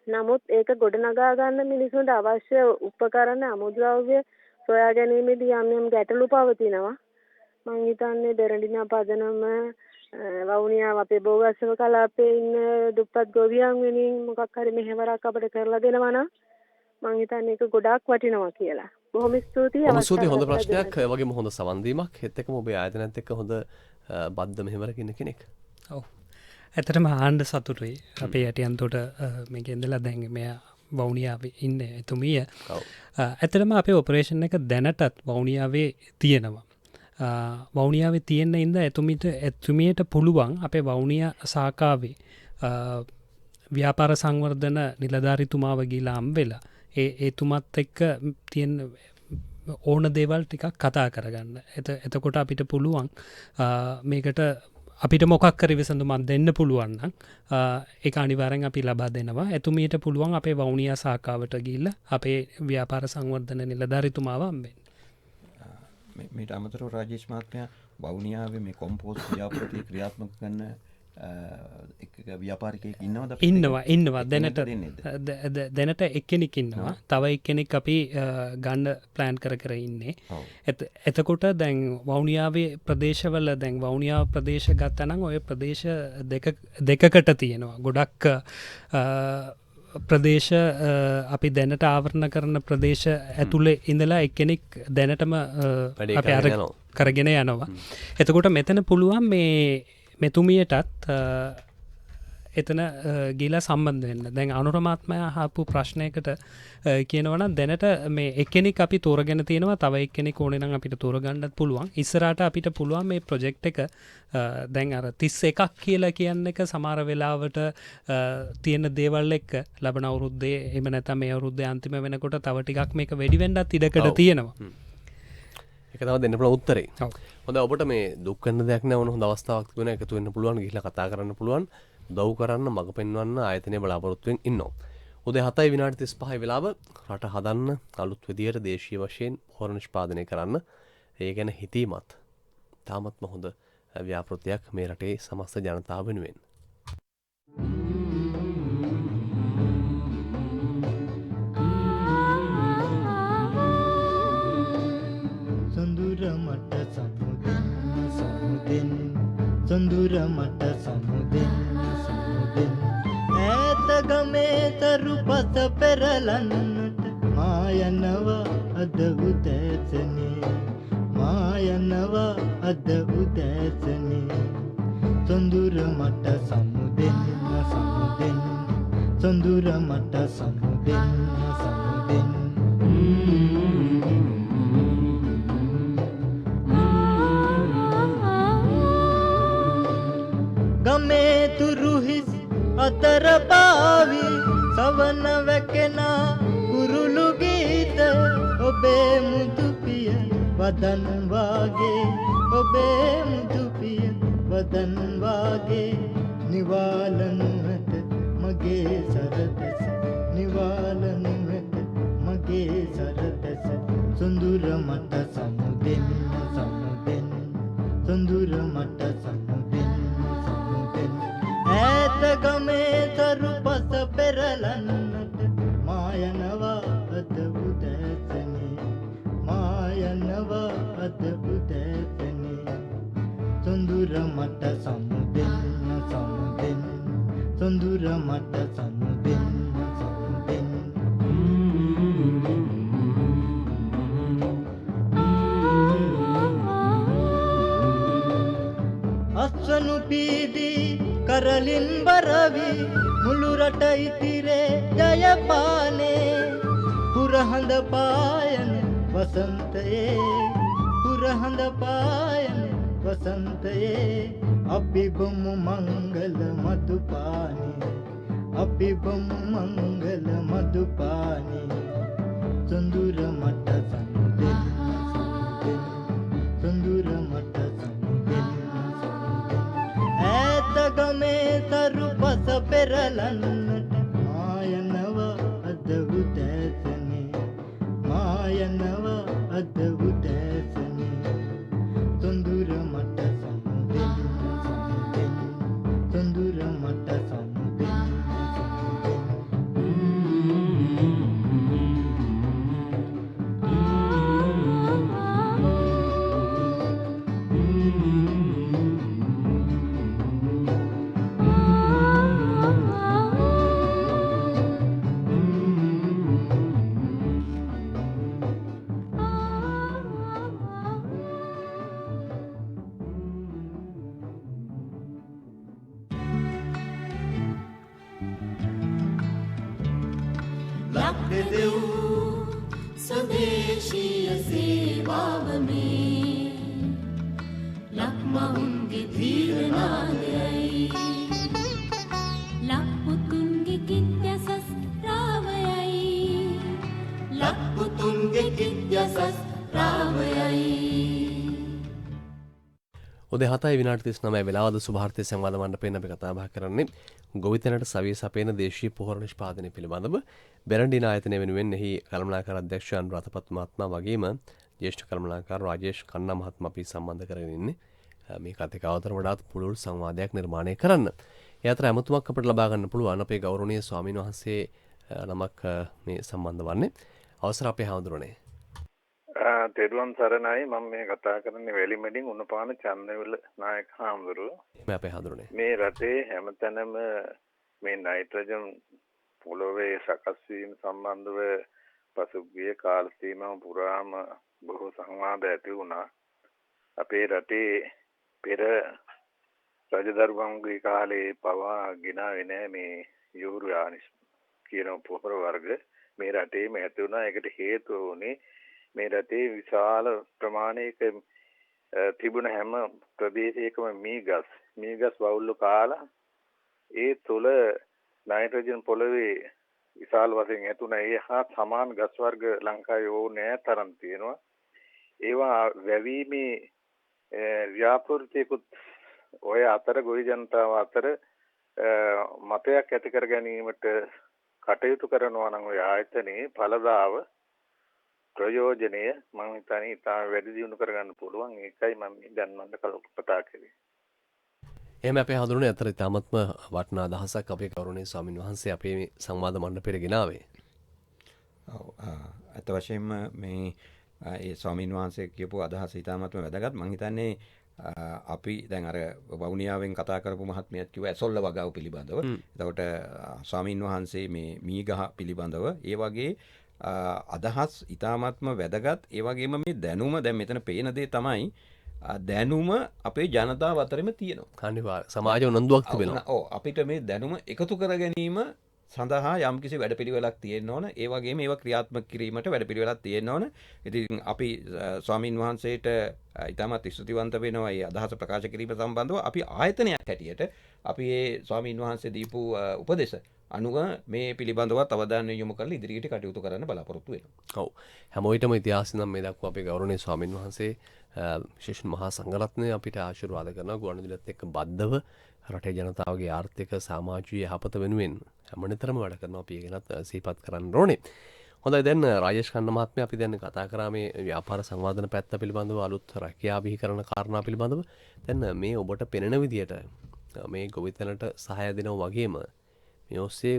නමුත් ඒක ගොඩනගා ගන්න මිනිසුන්ට අවශ්‍ය උපකරණ අමුද්‍රව්‍ය සොයා ගැනීමේදී යම් ගැටලු පවතිනවා. මං හිතන්නේ දෙරණිනා පදනම වවුනියාව අපේ බෝගස්සව කලාපයේ ඉන්න දුප්පත් ගොවියන් වෙනින් මොකක් හරි මෙහෙවරක් අපිට කරලා දෙනවා නම් මං හිතන්නේ ඒක ගොඩාක් වටිනවා කියලා. බොහොම ස්තුතියි. හොඳ ප්‍රශ්නයක්. ඒ වගේම හොඳ සවන් දීමක්. හෙත් එකම ඔබේ ආයතනයත් එක්ක හොඳ බද්ධ මෙහෙවරක ඉන්න කෙනෙක්. ඔව්. ඇත්තටම ආණ්ඩ සතුටුයි. අපේ යටියන්තොට මේකේ ඉඳලා දැන් මෙයා වවුනියාවේ ඉන්නේ එතුමිය. ඇත්තටම අපේ ඔපරේෂන් එක දැනටත් වවුනියාවේ තියෙනවා. වවුනියාවේ තියෙන ඉඳ එතුමියට පුළුවන් අපේ වවුනියා සාකාවේ ව්‍යාපාර සංවර්ධන නිලධාරිතුමාව ගිහිලා හම් වෙලා ඒතුමත් එක්ක තියෙන ඕන දේවල් ටිකක් කතා කරගන්න. එතකොට අපිට පුළුවන් මේකට අපිට මොකක් කරි විසඳුමක් දෙන්න පුළුවන් නම් ඒක අනිවාර්යෙන් අපි ලබා දෙනවා. එතුමියට පුළුවන් අපේ වවුනියා සාකාවට ගිහිල්ලා අපේ ව්‍යාපාර සංවර්ධන නිලධාරිතුමාව හම් වෙන්න. මේට අමතරව රාජේෂ් මහත්මයා වවුනියාවේ මේ කොම්පෝස්ට් ව්‍යාපෘතිය ක්‍රියාත්මක කරන ව්‍යාපාරිකයෙක් ඉන්නවා දැනට එක්කෙනෙක් ඉන්නවා තව එක්කෙනෙක් අපි ගන්න ප්ලෑන් කර ඉන්නේ එතකොට දැන් වවුනියාවේ ප්‍රදේශවල දැන් වවුනියාව ප්‍රදේශ ගත්තනම් ඔය ප්‍රදේශ දෙකකට තියෙනවා ගොඩක් ප්‍රදේශ අපි දැනට ආවරණ කරන ප්‍රදේශ ඇතුළේ ඉඳලා එක්කෙනෙක් දැනටම අපි අර කරගෙන යනවා එතකොට මෙතන පුළුවන් මේ මෙතුමියටත් එතන ගිලා සම්බන්ධ වෙන්න දැන් අනුරමාත්මය හපු ප්‍රශ්නයකට කියනවන දැනට මේ එක්කෙනෙක් අපි තෝරගෙන තියෙනවා තව එක්කෙනෙක් ඕනේ නම් අපිට තෝරගන්නත් පුළුවන් ඉස්සරහට අපිට පුළුවන් මේ ප්‍රොජෙක්ට් එක දැන් අර 31ක් කියලා කියන එක සමහර වෙලාවට තියෙන දේවල් එක්ක ලබන අවුරුද්දේ එහෙම නැත්නම් මේ අවුරුද්දේ අන්තිම වෙනකොට තව ටිකක් මේක වැඩි වෙන්නත් ඉඩකඩ තියෙනවා ඒක තමයි දෙන්න පුළුවන් උත්තරේ. හොඳයි ඔබට මේ දුක් වෙන දෙයක් නෑ වුණ හොඳ අවස්ථාවක් තිබුණා එකතු වෙන්න පුළුවන් ගිහිල්ලා කතා කරන්න පුළුවන් උදව් කරන්න මඟ පෙන්වන්න ආයතනයේ බලාපොරොත්තුෙන් ඉන්නවා. උදේ 7:35 වෙලාව රට හදන්න අලුත් විදියට දේශීය වශයෙන් පොහොර නිෂ්පාදනය කරන්න ඒ ගැන හිතීමත් තාමත්ම හොඳ ව්‍යාපෘතියක් මේ රටේ සමස්ත ජනතාව වෙනුවෙන්. සොඳුර මට සමුදෙන් ඈත ගමේ තරු පස පෙරලන්නට මායනවා අද උදෑසනේ මායනවා අද උදෑසනේ සොඳුර මට සමුදෙන් සොඳුර මට සමුදෙන් ගමේ තුරුහිස් අතර පාවි සවන වැකෙනා කුරුළු ගීත ඔබේ මුදුපිය වදන් වාගේ ඔබේ මුදුපිය වදන් වාගේ නිවාලනු ඇත මගේ සරදැස නිවාලනු ඇත මගේ සරදැස සොඳුර මට සමුදෙන් සොඳුර මට සමුදෙන් ඈත ගමේ තරු පස පෙරලන්නට මායනවා අද උදෑසනේ මායනවා අද උදෑසනේ සොඳුර මට සමුදෙන් සොඳුර මට සමුදෙන් අස්වනු පීදී කරලින් බරවි මුළු රට ඉතිරේ ජයපානේ පුරහඳ පායන වසන්තයේ පුරහඳ පායන වසන්තයේ අපි බොමු මංගල මදුපානේ අපි බොමු මංගල මදුපානේ සොඳුර මට සමුදෙන් සොඳුර මට සමුදෙන් ඈත ගමේ තරු පස පෙරලන්නට මායනවා අද උදෑසනේ මායනවා අද උදෑසනේ සොඳුර මට සමුදෙන් සොඳුර මට සමුදෙන් ලක්දෙව් ස්වදේශීය සේවාව මේ ලක්මහුන්ගේ ධීරනාදයයි ලක්පුතුන්ගේ කිත්‍යසස් රාවයයි ලක්පුතුන්ගේ කිත්‍යසස් රාවයයි උදේ 7:39 වෙලාවද සුභාර්ථී සංවාද මණ්ඩපයෙන් අපි කතා බහ කරන්නේ ගොවිතැනට සවිය සපයන දේශීය පොහොර නිෂ්පාදනය පිළිබඳව බෙරන්ඩින ආයතනය වෙනුවෙන් එහි කළමනාකාර අධ්‍යක්ෂ අනුරාධපත් මහත්මයා වගේම ජේෂ්ඨ කළමනාකාර රාජේෂ් කන්නා මහත්මයා අපි සම්බන්ධ කරගෙන ඉන්නේ. මේ කතික අවතර වඩාත් පුළුල් සංවාදයක් නිර්මාණය කරන්න. ඒ අතර ඇමතුමක් අපිට ලබා ගන්න පුළුවන් අපේ ගෞරවනීය ස්වාමීන් වහන්සේ නමක් මේ සම්බන්ධ වන්නේ. අවසර අපේ හාමුදුරනේ. තෙරුවන් සරණයි. මම මේ කතා කරන්නේ වැලිමැඩින් උණපාන චන්දවිල නායක හාමුදුරුවෝ. මේ අපේ හාමුදුරනේ. මේ රටේ හැමතැනම මේ නයිට්‍රජන් පොළොවේ සකස් වීම සම්බන්ධව පසුගිය කාල සීමාව පුරාම බොහෝ සංවාද ඇති වුණා. අපේ රටේ පෙර රජදරුවන්ගේ කාලේ පවා ගෙනාවේ නෑ මේ යූරියා කියන පොහොර වර්ග. මේ රටේම ඇති වුණා. ඒකට හේතුව උනේ මේ රටේ විශාල ප්‍රමාණයක තිබුණ හැම ප්‍රදේශයකම මීගස් වවුල්ලු කාලා ඒ තුල නයිට්‍රජන් පොළවේ විශාල වශයෙන් ඇතුණ ඒ හා සමාන ගස් වර්ග ලංකාවේ ඕනෑ තරම් තියෙනවා. ඒවා වැවීමේ ව්‍යාපෘතියකුත් ඔය අතර ගොවි ජනතාව අතර මතයක් ඇති කර ගැනීමට කටයුතු කරනවා නම් ඔය ආයතනයේ ඵලදාව ප්‍රයෝජනය මම හිතන්නේ ඉතාම වැඩි දියුණු කරගන්න පුළුවන්. ඒකයි මම දැන් මම කතා කරේ. එහෙම අපේ හඳුනන අතර ඉතාමත්ම වටිනා අදහසක් අපේ ගෞරවනීය ස්වාමින් වහන්සේ අපේ මේ සංවාද මණ්ඩපයට ගෙනාවේ. ඔව් අත වශයෙන්ම මේ ඒ ස්වාමින් වහන්සේ කියපු අදහස ඉතාමත්ම වැදගත්. මම හිතන්නේ අපි දැන් අර වවුනියාවෙන් කතා කරපු මහත්මියත් කිව්වා ඇසොල්ල වගාව පිළිබඳව. එතකොට ස්වාමින් වහන්සේ මේ මීගහ පිළිබඳව ඒ වගේ අදහස් ඉතාමත්ම වැදගත්. ඒ වගේම මේ දැනුම දැන් මෙතන පේන දේ තමයි දැනුම අපේ ජනතාව අතරෙම තියෙනවා. අනිවාර්ය සමාජ උනන්දුවක් තිබෙනවා. ඔව් අපිට මේ දැනුම එකතු කර ගැනීම සඳහා යම්කිසි වැඩපිළිවෙලක් තියෙන්න ඕන. ඒ වගේම ඒවා ක්‍රියාත්මක කිරීමට වැඩපිළිවෙලක් තියෙන්න ඕන. ඉතින් අපි ස්වාමින් වහන්සේට ඉතාමත් ස්තුතිවන්ත වෙනවා මේ අදහස ප්‍රකාශ කිරීම සම්බන්ධව. අපි ආයතනයක් හැටියට අපි මේ ස්වාමින් වහන්සේ දීපු උපදේශ අනුව මේ පිළිබඳවත් අවධානය යොමු කරලා ඉදිරියට කටයුතු කරන්න බලාපොරොත්තු වෙනවා. ඔව්. හැමෝටම ඉතිහාසය නම් මේ දක්වා අපේ ගෞරවනීය ස්වාමින් වහන්සේ විශේෂ මහා සංඝරත්නය අපිට ආශිර්වාද කරනවා. ගුවන්විදුලියත් එක්ක බද්ධව රටේ ජනතාවගේ ආර්ථික සමාජීය යහපත වෙනුවෙන් හැමනිතරම වැඩ කරනවා. අපි ඒකනත් සිහිපත් කරන්න ඕනේ. හොඳයි දැන් රාජේෂ් කන්න මහත්මයා අපි දැන් කතා කරා මේ ව්‍යාපාර සංවාදන පැත්ත පිළිබඳව අලුත් රැකියා බිහිකරන කාරණා පිළිබඳව. දැන් මේ ඔබට පෙනෙන විදියට මේ ගොවිතැනට සහාය දෙනවා වගේම මේ ඔස්සේ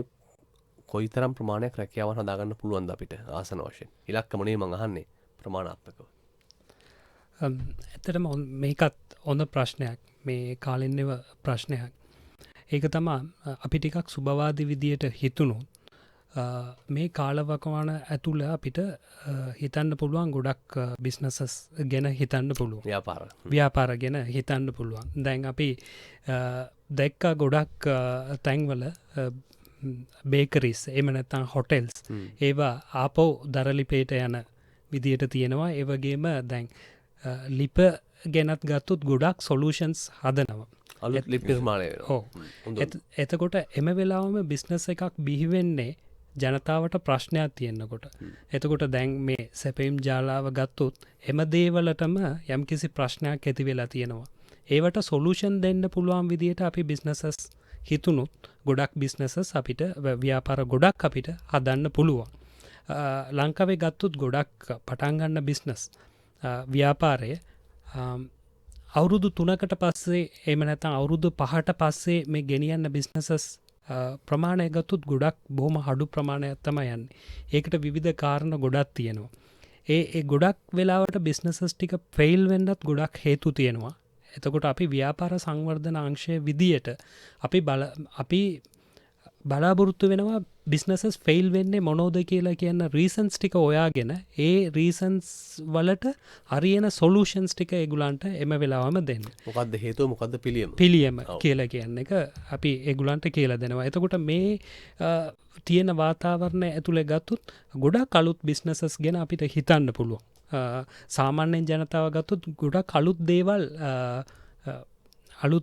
කොයිතරම් ප්‍රමාණයක් රැකියාවන් හදාගන්න පුළුවන්ද අපිට ආසන වශයෙන්? ඉලක්කමනේ මම අහන්නේ ප්‍රමාණාත්මකව. ඇත්තටම මේකත් හොඳ ප්‍රශ්නයක්. මේ කාලෙන්නව ප්‍රශ්නයක්. ඒක තමා අපි ටිකක් සුබවාදී විදියට හිතුණොත් මේ කාලවකවාන ඇතුළ අපිට හිතන්න පුළුවන් ගොඩක් බිස්නසස් ගැන හිතන්න පුළුවන්. ව්‍යාපාර ගැන හිතන්න පුළුවන්. දැන් අපි දැක්කා ගොඩක් තැන්වල බේකරිස් එහෙම නැත්නම් හොටෙල්ස් ඒවා ආපහු දරලිපේට යන විදියට තියෙනවා. ඒ වගේම දැන් ලිප ගැනත් ගත්තොත් ගොඩක් සොලියුෂන්ස් හදනවා. අලුත් ලිප් නිර්මාණය වෙනවා. එතකොට එම වෙලාවම බිස්නස් එකක් බිහි වෙන්නේ ජනතාවට ප්‍රශ්නයක් තියෙනකොට. එතකොට දැන් මේ සැපීම් ජාලාව ගත්තොත් එම දේවලටම යම්කිසි ප්‍රශ්නයක් ඇති වෙලා තියෙනවා. ඒවට සොලියුෂන් දෙන්න පුළුවන් විදියට අපි බිස්නසස් හිතුණොත් ගොඩක් බිස්නසස් අපිට ව්‍යාපාර ගොඩක් අපිට හදන්න පුළුවන්. ලංකාවේ ගත්තොත් ගොඩක් පටන් ගන්න බිස්නස් ව්‍යාපාරය අවුරුදු 3කට පස්සේ එහෙම නැත්නම් අවුරුදු 5ට පස්සේ මේ ගෙනියන්න බිස්නසස් ප්‍රමාණය ගත්තොත් ගොඩක් බොහොම අඩු ප්‍රමාණයක් තමයි යන්නේ. ඒකට විවිධ කාරණා ගොඩක් තියෙනවා. ඒ ගොඩක් වෙලාවට බිස්නසස් ටික ෆේල් වෙන්නත් ගොඩක් හේතු තියෙනවා. එතකොට අපි ව්‍යාපාර සංවර්ධන අංශය විදියට අපි බලාපොරොත්තු වෙනවා බිස්නසස් ෆෙයිල් වෙන්නේ මොනෝද කියලා කියන රීසන්ස් ටික හොයාගෙන ඒ රීසන්ස් වලට හරියන සොලියුෂන්ස් ටික ඒගොල්ලන්ට එම වෙලාවම දෙන්න. මොකද්ද හේතුව මොකද්ද පිළියම? පිළියම කියලා කියන එක අපි ඒගොල්ලන්ට කියලා දෙනවා. එතකොට මේ තියෙන වාතාවරණය ඇතුලේ ගත්තොත් ගොඩක් අලුත් බිස්නසස් ගැන අපිට හිතන්න පුළුවන්. සාමාන්‍යයෙන් ජනතාව ගත්තොත් ගොඩක් අලුත්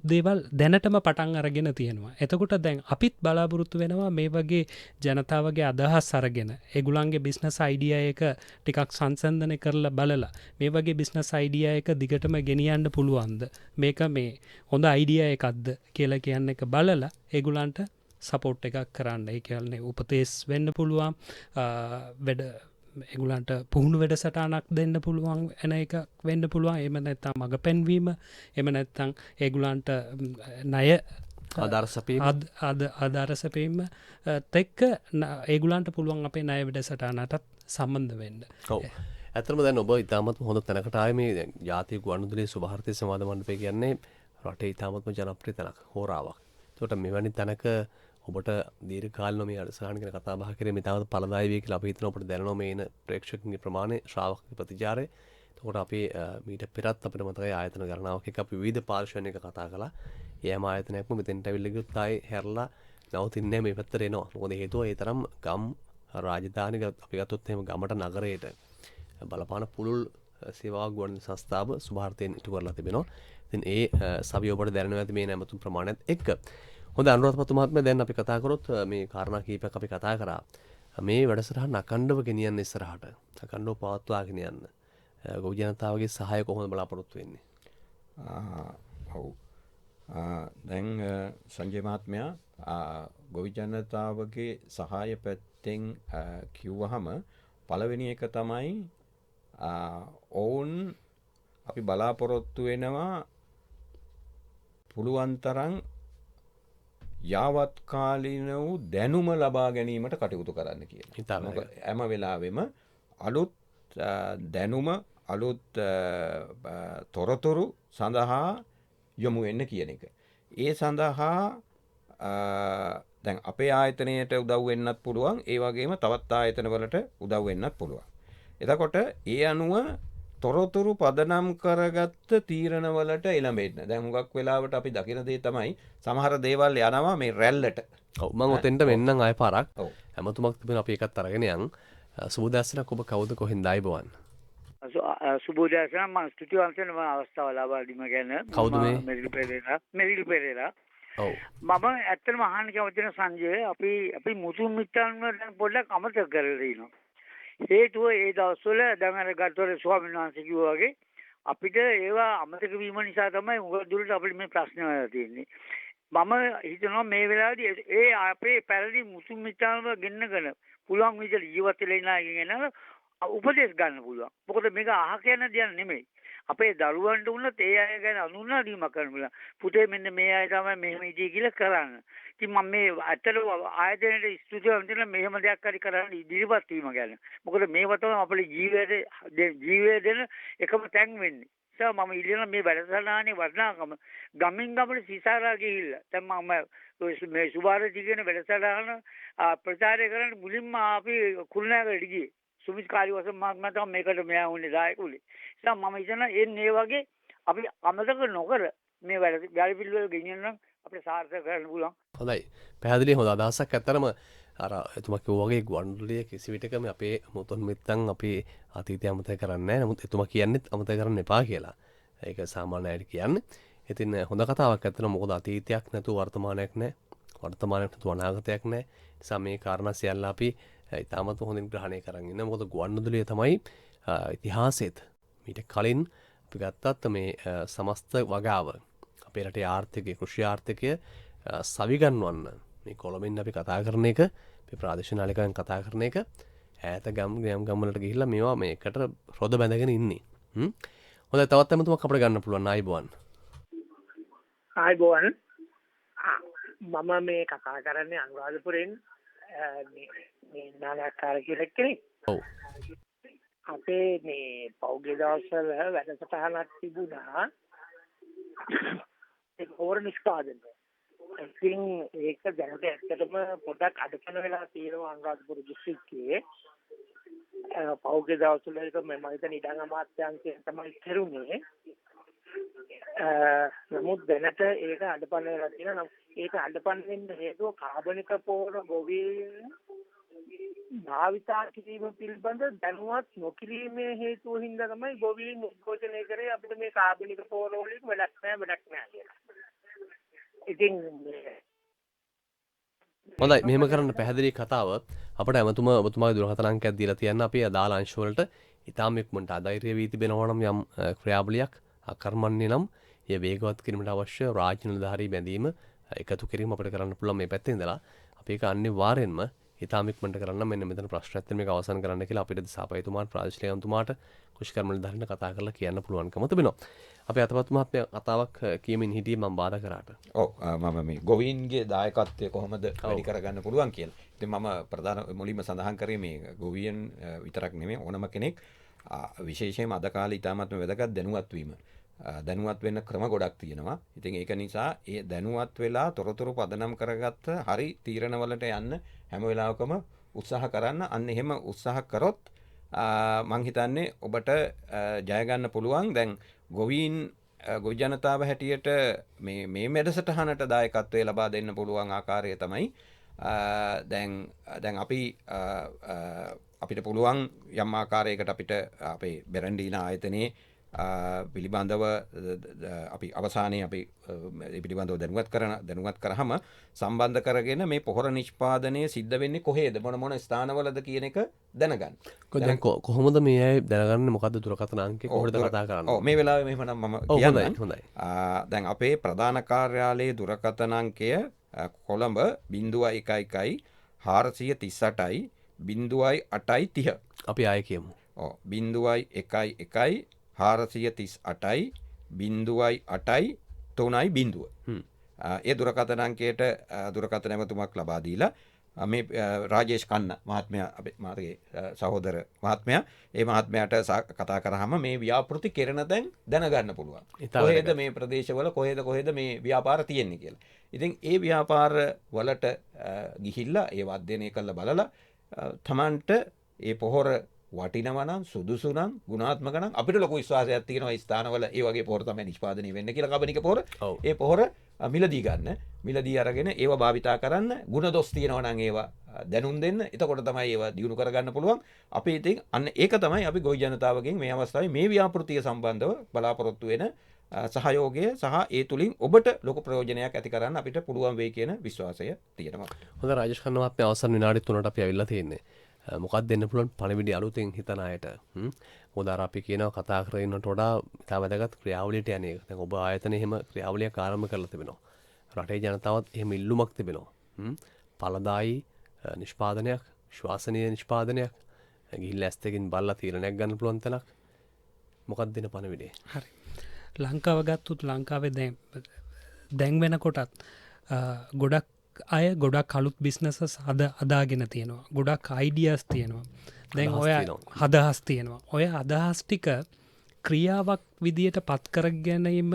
දේවල් දැනටම පටන් අරගෙන තියෙනවා. එතකොට දැන් අපිත් බලාපොරොත්තු වෙනවා මේ වගේ ජනතාවගේ අදහස් අරගෙන ඒගොල්ලන්ගේ බිස්නස් අයිඩියා එක ටිකක් සංසන්දනය කරලා බලලා මේ වගේ බිස්නස් අයිඩියා එක දිගටම ගෙනියන්න පුළුවන්ද? මේක මේ හොඳ අයිඩියා එකක්ද කියලා කියන එක බලලා ඒගොල්ලන්ට සපෝට් එකක් කරන්න. ඒ කියන්නේ උපදේශ වෙන්න පුළුවන්. එගුලන්ට පුහුණු වැඩසටානක් දෙන්න පුළුවන් එන එක වෙන්න පුළුවන්. එම නැත්තම් මඟ පැන්වීම, එම නැත්තම් ඒගුලන්ට ණය ආධාරසපීම තෙක්ක ඒගුලන්ට පුළුවන් අපේ ණය වැඩසටානටත් සම්බන්ධ වෙන්න. ඔව්. ඇත්තටම දැන් ඔබ ඉතාමත්ම හොඳ තැනකට ආයේ මේ ජාතික ගුවන්විදුලි සුභාරතී සංවාද මණ්ඩපය කියන්නේ රටේ ඉතාමත්ම ජනප්‍රිය තැනක්, හෝරාවක්. ඒකට මෙවැනි තැනක ඔබට දීර්ඝකාලීනව මේ අඩසටහන ගැන කතා බහ කිරීම ඉතාමත් ඵලදායී වෙයි කියලා අපි හිතනවා. අපිට දැනෙනවා මේ එන ප්‍රේක්ෂකගේ ප්‍රමාණය, ශ්‍රාවක ප්‍රතිචාරය. එතකොට අපි මීට පෙරත් අපිට මතකයි ආයතන ගණනාවක් එක්ක අපි විවිධ පාර්ශ්වයන් එක කතා කළා. යෑම ආයතනයක්ම මෙතෙන්ට ඇවිල්ලා ගියොත් ආයේ හැරලා නවතින්නේ මේ පැත්තට එනවා. මොකද හේතුව ඒ තරම් ගම් රාජධානි අපි ගත්තොත් එහෙම ගමට නගරයට බලපාන පුළුල් සේවා ගුවන් සංස්ථාව සුභාරතයෙන් ඉටු කරලා තිබෙනවා. ඉතින් ඒ සවිය ඔබට දැනෙනවා ඇති මේ නැමතුම් ප්‍රමාණයත් එක්ක. හොඳ අනුරාධපුර මහත්මයා දැන් අපි කතා කරොත් මේ කාරණා කීපයක් අපි කතා කරා. මේ වැඩසටහන අඛණ්ඩව ගෙනියන්න ඉස්සරහට. අඛණ්ඩව පවත්වාගෙන යන්න. ගොවි ජනතාවගේ සහාය කොහොමද බලාපොරොත්තු වෙන්නේ? ඔව්. දැන් සංජය මහත්මයා ගොවි ජනතාවගේ සහාය පැත්තෙන් කිව්වහම පළවෙනි එක තමයි ඔවුන් අපි බලාපොරොත්තු වෙනවා පුළුවන් තරම් යාවත්කාලීන වූ දැනුම ලබා ගැනීමට කටයුතු කරන්න කියලා. මොකද හැම වෙලාවෙම අලුත් දැනුම, අලුත් තොරතුරු සඳහා යොමු වෙන්න කියන එක. ඒ සඳහා දැන් අපේ ආයතනයට උදව් වෙන්නත් පුළුවන්, ඒ වගේම තවත් ආයතනවලට උදව් වෙන්නත් පුළුවන්. එතකොට ඒ අනුව තොරතුරු පදනම් කරගත්ත තීරණවලට එළඹෙන්න. දැන් හුඟක් වෙලාවට අපි දකින දේ තමයි සමහර දේවල් යනවා මේ රැල්ලට. ඔව් මම ඔතෙන්ට මෙන්නම් ආය පාරක්. හැමතුමක් තිබෙන අපි එකත් අරගෙන යන්. සුබෝදෑසනක් ඔබ කවුද කොහෙන්ද ආයිබෝවන්? සුබෝදෑසන මම ස්තුතිවන්ත වෙනවා අවස්ථාව ලබා දීම ගැන. කවුද මේ? මෙරිල් පෙරේරා. ඔව්. මම ඇත්තටම අහන්න කැමති වෙන සංජය අපි මුතුන් මිත්තන් වල පොඩ්ඩක් අමතක කරලා ඉනවා. හේතුව ඒ දවස්වල දැන් අර ගත්තොත් ස්වාමීන් වහන්සේ කිව්වා වගේ අපිට ඒවා අමතක වීම නිසා තමයි උගල දුරට අපිට මේ ප්‍රශ්න වෙලා තියෙන්නේ. මම හිතනවා මේ වෙලාවේදී ඒ අපේ පැරදි මුතුන් මිත්තන්ව ගෙන්නගෙන පුළුවන් විදිහට ජීවත් වෙලා ඉන්න උපදේශ ගන්න පුළුවන්. මොකද මේක අහක යන දෙයක් නෙමෙයි. අපේ දරුවන්ට උනත් ඒ අය ගැන අනුන්නා දීමක් කරන්න පුළුවන්. පුතේ මෙන්න මේ අය තමයි මෙහෙම ඉදී කියලා කරන්න. ඉතින් මම මේ ඇත්තටම ආයතනයේ ස්තුතිවන්ත වෙන මෙහෙම දෙයක් හරි කරන්න ඉදිරිපත් වීම ගැන. මොකද මේව තමයි අපේ ජීවිතේ දෙන එකම තැන් වෙන්නේ. ඒ මම ඉල්ලන මේ වැඩසටහනේ වටිනාකම ගමින් ගමට සිසාරා ගිහිල්ලා දැන් මම මේ සුභාරතී කියන වැඩසටහන ප්‍රචාරය කරන්න මුලින්ම අපි කුරුණෑගලට ගියේ. සුමිත් කාර්යවසම් මහත්මයා තමයි මේකට මෙයා වුණේ දායකුලේ. ඉතින් මම හිතනවා එන්නේ වගේ අපි අමතක නොකර මේ වැඩ පිළිවෙල ගෙනියන්න අපිට සාර්ථක කරන්න පුළුවන්. හොඳයි. පැහැදිලි හොඳ අදහසක්. ඇත්තරම අර එතුමා කිව්වා වගේ ගුවන්විදුලිය කිසි විටකම අපේ මුතුන් මිත්තන් අපේ අතීතය අමතක කරන්නේ නැහැ. නමුත් එතුමා කියන්නේත් අමතක කරන්න එපා කියලා. ඒක සාමාන්‍ය අයට කියන්නේ. ඉතින් හොඳ කතාවක් ඇත්තටම. මොකද අතීතයක් නැතුව වර්තමානයක් නැහැ. වර්තමානයක් නැතුව අනාගතයක් නැහැ. නිසා මේ කාරණා සියල්ල අපි ඉතාමත් හොඳින් ග්‍රහණය කරන් ඉන්න. මොකද ගුවන්විදුලිය තමයි ඉතිහාසෙත් මීට කලින් අපි ගත්තත් මේ සමස්ත වගාව අපේ රටේ ආර්ථිකය, කෘෂි ආර්ථිකය සවිගන්වන්න මේ කොළඹින් අපි කතා කරන එක, මේ ප්‍රාදේශීය නාලිකාවෙන් කතා කරන එක ඈත ගම් වලට ගිහිල්ලා මේවා මේකට රොද බැඳගෙන ඉන්නේ. හොඳයි, තවත් හැමතුමක් අපිට ගන්න පුළුවන්. ආයිබෝවන්. ආයිබෝවන්. මම මේ කතා කරන්නේ අනුරාධපුරෙන් මේ නාලකාර කියලා කෙනෙක්. ඔව්. අපේ මේ පෞගේ දවස්වල වැඩසටහනක් තිබුණා. ඒක හොර නිෂ්පාදනය. ඉතින් ඒක දැනට ඇත්තටම පොඩක් අඩපණ වෙලා තියෙනවා අනුරාධපුර දිස්ත්‍රික්කයේ. පෞගේ දවස්වල ඒක මම හිතන ඉඩම් අමාත්‍යාංශය තමයි කරුණේ. නමුත් දැනට ඒක අඩපණ වෙලා තියෙනවා. ඒක අඩපණ වෙන්න හේතුව කාබනික පොහොර ගොවීන් භාවිතා කිරීම පිළිබඳ දැනුවත් නොකිරීමේ හේතුව හින්දා තමයි ගොවීන් උද්ඝෝෂණය කරේ අපිට මේ කාබනික පොහොර වලින් වැඩක් නැහැ කියලා. ඉතින් හොඳයි, මෙහෙම කරන්න පැහැදිලි කතාව අපිට ඔබතුමාගේ දුරකථන අංකයක් දීලා තියන්න. අපි අදාළ අංශ වලට ඊටාම ඉක්මනට අධෛර්ය වී තිබෙනවා නම් යම් ක්‍රියාවලියක් අකර්මණ්‍ය නම් ඒ වේගවත් කිරීමට අවශ්‍ය රාජ්‍ය නිලධාරී බැඳීම එකතු කිරීම අපිට කරන්න පුළුවන් මේ පැත්තේ ඉඳලා. අපි ඒක අනිවාර්යෙන්ම ඉතාමික්මට කරන්න මෙන්න මෙතන ප්‍රශ්න ඇත්තට මේක අවසන් කරන්න කියලා අපිට සාපයතුමාට ප්‍රාදේශීය අන්තුමාට කුෂ්කර්මල ධර්ණ කතා කරලා කියන්න පුළුවන්කම තිබෙනවා. අපේ අතපත් මහත්මයා කතාවක් කියමින් හිටියේ මම බාධා කරාට. ඔව් මම මේ ගොවීන්ගේ දායකත්වය කොහොමද වැඩි කරගන්න පුළුවන් කියලා. ඉතින් මම ප්‍රධාන මුලින්ම සඳහන් කරේ මේ ගොවියන් විතරක් නෙමෙයි ඕනම කෙනෙක් විශේෂයෙන්ම අද කාලේ ඉතාමත්ම වැදගත් දැනුවත් වීම. දැනුවත් වෙන්න ක්‍රම ගොඩක් තියෙනවා. ඉතින් ඒක නිසා ඒ දැනුවත් වෙලා තොරතුරු පදනම් කරගත්ත හරි තීරණවලට යන්න හැම වෙලාවකම උත්සාහ කරන්න. අන්න එහෙම උත්සාහ කරොත් මං හිතන්නේ ඔබට ජය ගන්න පුළුවන්. දැන් ගොවීන් ගොවි ජනතාව හැටියට මේ වැඩසටහනට දායකත්වය ලබා දෙන්න පුළුවන් ආකාරය තමයි දැන් අපිට පුළුවන් යම් ආකාරයකට අපිට අපේ බෙරන්ඩීන ආයතනයේ පිළිබඳව අපි අවසානයේ අපි පිළිබඳව දැනුවත් කරාම සම්බන්ධ කරගෙන මේ පොහොර නිෂ්පාදනය සිද්ධ වෙන්නේ කොහේද මොන ස්ථානවලද කියන එක දැනගන්න. දැන් කොහොමද මේ අය දැනගන්නේ මොකද්ද දුරකථන අංකය කොහොමද කතා කරන්නේ? ඔව් මේ වෙලාවේ මෙහෙමනම් මම කියන්නම්. හොඳයි. දැන් අපේ ප්‍රධාන කාර්යාලයේ දුරකථන අංකය කොළඹ 011 438යි 0830. අපි ආයෙ කියමු. ඔව් 011 438යි 08යි 3.0. ඒ දුරකථන අංකයට දුරකථන ඇමතුමක් ලබා දීලා මේ රාජේෂ් කන්න මහත්මයා අපේ මාගේ සහෝදර මහත්මයා ඒ මහත්මයාට කතා කරාම මේ ව්‍යාපෘති කෙරෙන තැන් දැනගන්න පුළුවන්. කොහෙද මේ ප්‍රදේශවල කොහෙද මේ ව්‍යාපාර තියෙන්නේ කියලා. ඉතින් ඒ ව්‍යාපාර වලට ගිහිල්ලා ඒ අධ්‍යයනය කරලා බලලා තමන්ට ඒ පොහොර වටිනවනම් සුදුසුනම් ගුණාත්මක නම් අපිට ලොකු විශ්වාසයක් තියෙනවා ඒ ස්ථානවල ඒ වගේ පොහොර තමයි නිෂ්පාදනය වෙන්නේ කියලා කබනික පොහොර. ඒ පොහොර මිලදී ගන්න. මිලදී අරගෙන ඒවා භාවිතා කරන්න. ಗುಣ දොස් තියෙනවා නම් ඒවා දැනුම් දෙන්න. එතකොට තමයි ඒවා දියුණු කරගන්න පුළුවන්. අපි ඉතින් අන්න ඒක තමයි අපි ගොවි ජනතාවගෙන් මේ අවස්ථාවේ මේ ව්‍යාපෘතිය සම්බන්ධව බලාපොරොත්තු වෙන සහයෝගය සහ ඒ තුලින් ඔබට ලොකු ප්‍රයෝජනයක් ඇති කරන්න අපිට පුළුවන් වෙයි කියන විශ්වාසය තියෙනවා. හොඳයි රාජේෂ් කන්න මහත්මයා අවසන් විනාඩි 3ට අපි ඇවිල්ලා තියෙන්නේ. මොකක්ද දෙන්න පුළුවන් පණවිඩි අලුතෙන් හිතන අයට මොකද අර අපි කියනවා කතා කරනට වඩා ඉතා වැදගත් ක්‍රියාවලියට යන එක. දැන් ඔබ ආයතනයේ එහෙම ක්‍රියාවලියක් ආරම්භ කරලා තිබෙනවා. රටේ ජනතාවත් එහෙම ඉල්ලුමක් තිබෙනවා. ඵලදායී නිෂ්පාදනයක්, ශ්වාසනීය නිෂ්පාදනයක් ගිහිල්ලා ඇස් දෙකකින් බලලා තීරණයක් ගන්න පුළුවන් තැනක්. මොකක්ද දෙන පණවිඩේ? හරි. ලංකාව ගත්තොත් ලංකාවේ දැන් වෙනකොටත් ගොඩක් අය ගොඩක් අලුත් බිස්නසස් අදාගෙන තියෙනවා. ගොඩක් අයිඩියස් තියෙනවා. දැන් ඔය අදහස් තියෙනවා. ඔය අදහස් ටික ක්‍රියාවක් විදියට පත් කරගැනීම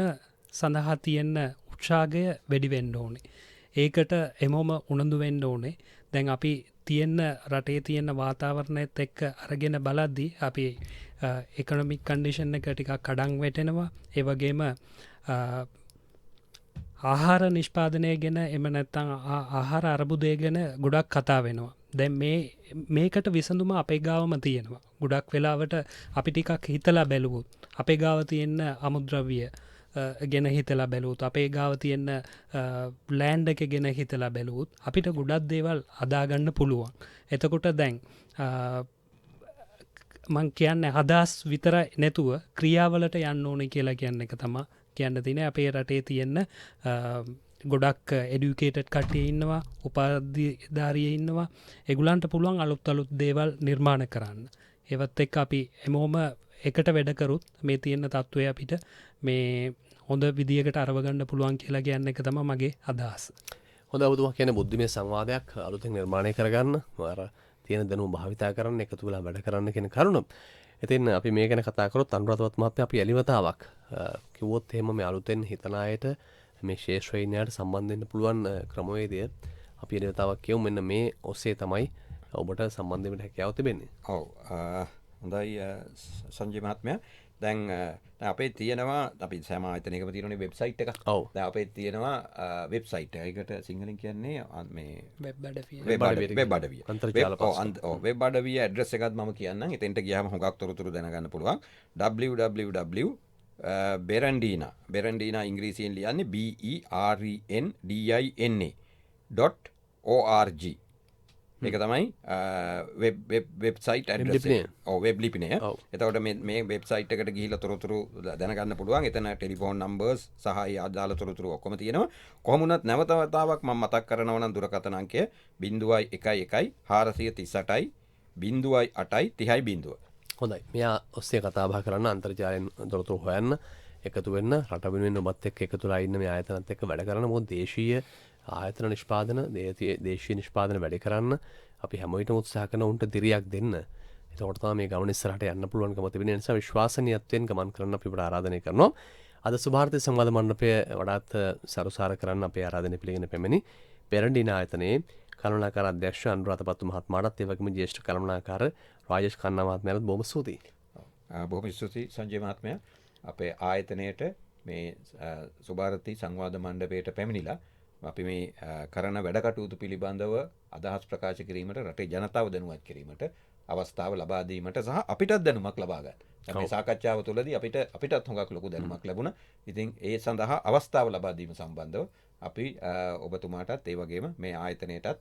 සඳහා තියෙන උත්සාහය වැඩි වෙන්න ඕනේ. ඒකට එමොම උනන්දු වෙන්න ඕනේ. දැන් අපි තියෙන රටේ තියෙන වාතාවරණයත් එක්ක අරගෙන බලද්දී අපි ඉකොනොමික් කන්ඩිෂන් එක ටිකක් කඩන් වැටෙනවා. ඒ වගේම ආහාර නිෂ්පාදනය ගැන එම නැත්තං ආහාර අරබුදය ගැන ගොඩක් කතා වෙනවා. දැන් මේකට විසඳුම අපේ ගාවම තියෙනවා. ගොඩක් වෙලාවට අපි ටිකක් හිතලා බැලුවොත් අපේ ගාව තියෙන අමුද්‍රව්‍ය ගෙන හිතලා බැලුවොත් අපේ ගාව තියෙන ලෑන්ඩ් එක ගෙන හිතලා බැලුවොත් අපිට ගොඩක් දේවල් අදාගන්න පුළුවන්. එතකොට දැන් මං කියන්නේ අදහස් විතර නැතුව ක්‍රියාවලට යන්න ඕනේ කියලා කියන්න එක තමයි කියන්න තින අපේ රටේ තියෙන්න ගොඩක් එඩියුකේටඩ් කට්ටිය ඉන්නවා, උපාධිධාරිය ඉන්නවා. ඒගොල්ලන්ට පුළුවන් අලුත් දේවල් නිර්මාණ කරන්න. ඒවත් එක්ක අපි හැමෝම එකට වැඩ කරුත් මේ තියෙන තත්ත්වය අපිට මේ හොඳ විදියකට අරවගන්න පුළුවන් කියලා කියන්න එක තමයි මගේ අදහස. හොඳ ඔබතුමා කියන්නේ බුද්ධිමය සංවාදයක් අලුතෙන් නිර්මාණය කරගන්න, අර තියෙන දැනුම භාවිතා කරන්න, එකතු වෙලා වැඩ කරන්න කියන කරුණ. ඉතින් අපි මේ ගැන කතා කරොත් අනුරාධපුරත් මහත්මයා අපි එලිවතාවක් කිව්වොත් එහෙම මේ අලුතෙන් හිතන අයට මේ ශේෂ්ත්‍රඥයාට සම්බන්ධ වෙන්න පුළුවන් ක්‍රමවේදය අපි එලිවතාවක් කියමු. මෙන්න මේ ඔස්සේ තමයි ඔබට සම්බන්ධ වෙන්න හැකියාව තිබෙන්නේ. ඔව් හොඳයි සංජය මහත්මයා. දැන් අපේ තියෙනවා අපි සෑම ආයතනයකම තියෙනනේ වෙබ්සයිට් එක. දැන් අපේ තියෙනවා වෙබ්සයිට් එක. ඒකට සිංහලෙන් කියන්නේ මේ වෙබ් අඩවිය. වෙබ් අඩවිය ඇඩ්‍රස් එකත් මම කියන්නම්. එතෙන්ට ගියාම හුඟක් තොරතුරු දැනගන්න පුළුවන්. www.berendina ඉංග්‍රීසියෙන් ලියන්නේ BERENDINA.org ඒක තමයි වෙබ්සයිට් වෙබ් ලිපිනය. එතකොට මේ වෙබ්සයිට් එකට ගිහිල්ලා තොරතුරු දැනගන්න පුළුවන්. එතන ටෙලිෆෝන් නම්බර්ස් සහ ඒ අදාළ තොරතුරු ඔක්කොම තියෙනවා. කොහොම වුණත් නැවත වතාවක් මම මතක් කරනවා නම් දුරකථන අංකය 011 438 0.8 30.0. හොඳයි. මෙයා ඔස්සේ කතා බහ කරන්න අන්තර්ජාලයෙන් තොරතුරු හොයන්න එකතු වෙන්න රට වෙනුවෙන් ඔබත් එක්ක එකතුලා ඉන්න මේ ආයතනත් එක්ක වැඩ කරන්න. මොකද දේශීය ආයතන නිෂ්පාදන දේශීය නිෂ්පාදන වැඩ කරන්න අපි හැම විටම උත්සාහ කරන උන්ට දිරියක් දෙන්න. එතකොට තමයි මේ ගමන ඉස්සරහට යන්න පුළුවන්කම තිබෙන නිසා විශ්වාසනීයත්වයෙන් ගමන් කරන්න අපි ඔබට ආරාධනය කරනවා. අද සුභාරතී සංවාද මණ්ඩපය වඩාත් සරුසාර කරන්න අපේ ආරාධනය පිළිගෙන පැමිණි පෙරණ්ඩින ආයතනයේ කළමනාකාර අධ්‍යක්ෂ අනුරාධපත්තු මහත්මයාටත් ඒ වගේම ජ්‍යෙෂ්ඨ කළමනාකාර රාජේෂ් කන්නා මහත්මයාටත් බොහොම ස්තුතියි. බොහොම ස්තුතියි සංජය මහත්මයා. අපේ ආයතනයට මේ සුභාරතී සංවාද මණ්ඩපයට පැමිණිලා අපි මේ කරන වැඩ කටයුතු පිළිබඳව අදහස් ප්‍රකාශ කිරීමට රටේ ජනතාව දැනුවත් කිරීමට අවස්ථාව ලබා දීමට සහ අපිටත් දැනුමක් ලබා ගන්න. මේ සාකච්ඡාව තුළදී අපිටත් හුඟක් ලොකු දැනුමක් ලැබුණා. ඉතින් ඒ සඳහා අවස්ථාව ලබා දීම සම්බන්ධව අපි ඔබතුමාටත් ඒ වගේම මේ ආයතනයටත්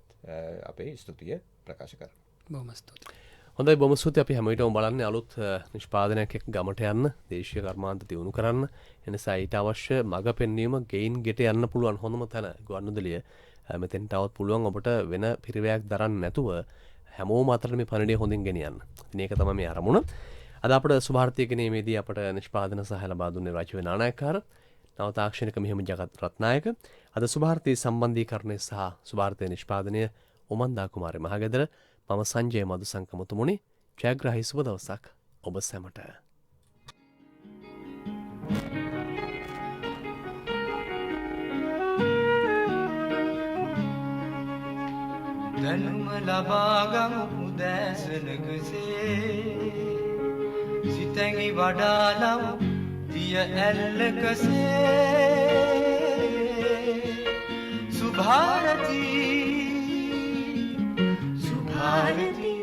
අපේ ස්තුතිය ප්‍රකාශ කරනවා. බොහොම ස්තුතියි. හොඳයි බොහොම ස්තුතියි. අපි හැම විටම බලන්නේ අලුත් නිෂ්පාදනයක් එක්ක ගමට යන්න, දේශීය කර්මාන්ත දියුණු කරන්න. එනිසා ඊට අවශ්‍ය මඟ පෙන්වීම ගෙයින් ගෙට යන්න පුළුවන් හොඳම තැන ගුවන්විදුලිය. මෙතෙන් තවත් පුළුවන් ඔබට වෙන පිරිවැයක් දරන්න නැතුව හැමෝම අතර මේ පණිඩිය හොඳින් ගෙනියන්න. ඉතින් ඒක තමයි මේ අරමුණ. අද අපට සුභාරතී ගෙනීමේදී අපට නිෂ්පාදන සහාය ලබා දුන්නේ රාජ්‍ය නානායකකාර නව තාක්ෂණික මෙහෙම ජගත් රත්නායක. අද සුභාරතී සම්බන්ධීකරණය සහ සුභාරතී නිෂ්පාදනය ඔමන්දා කුමාරි මහගෙදර. මම සංජය මදුසංක මුතුමුණි. ජයග්‍රාහී සුබ දවසක් ඔබ සැමට. දැනුම ලබාගමු උදෑසනකසේ සිතැඟි වඩාලමු දිය ඇල්ලකසේ සුභාරතී සුභාරතී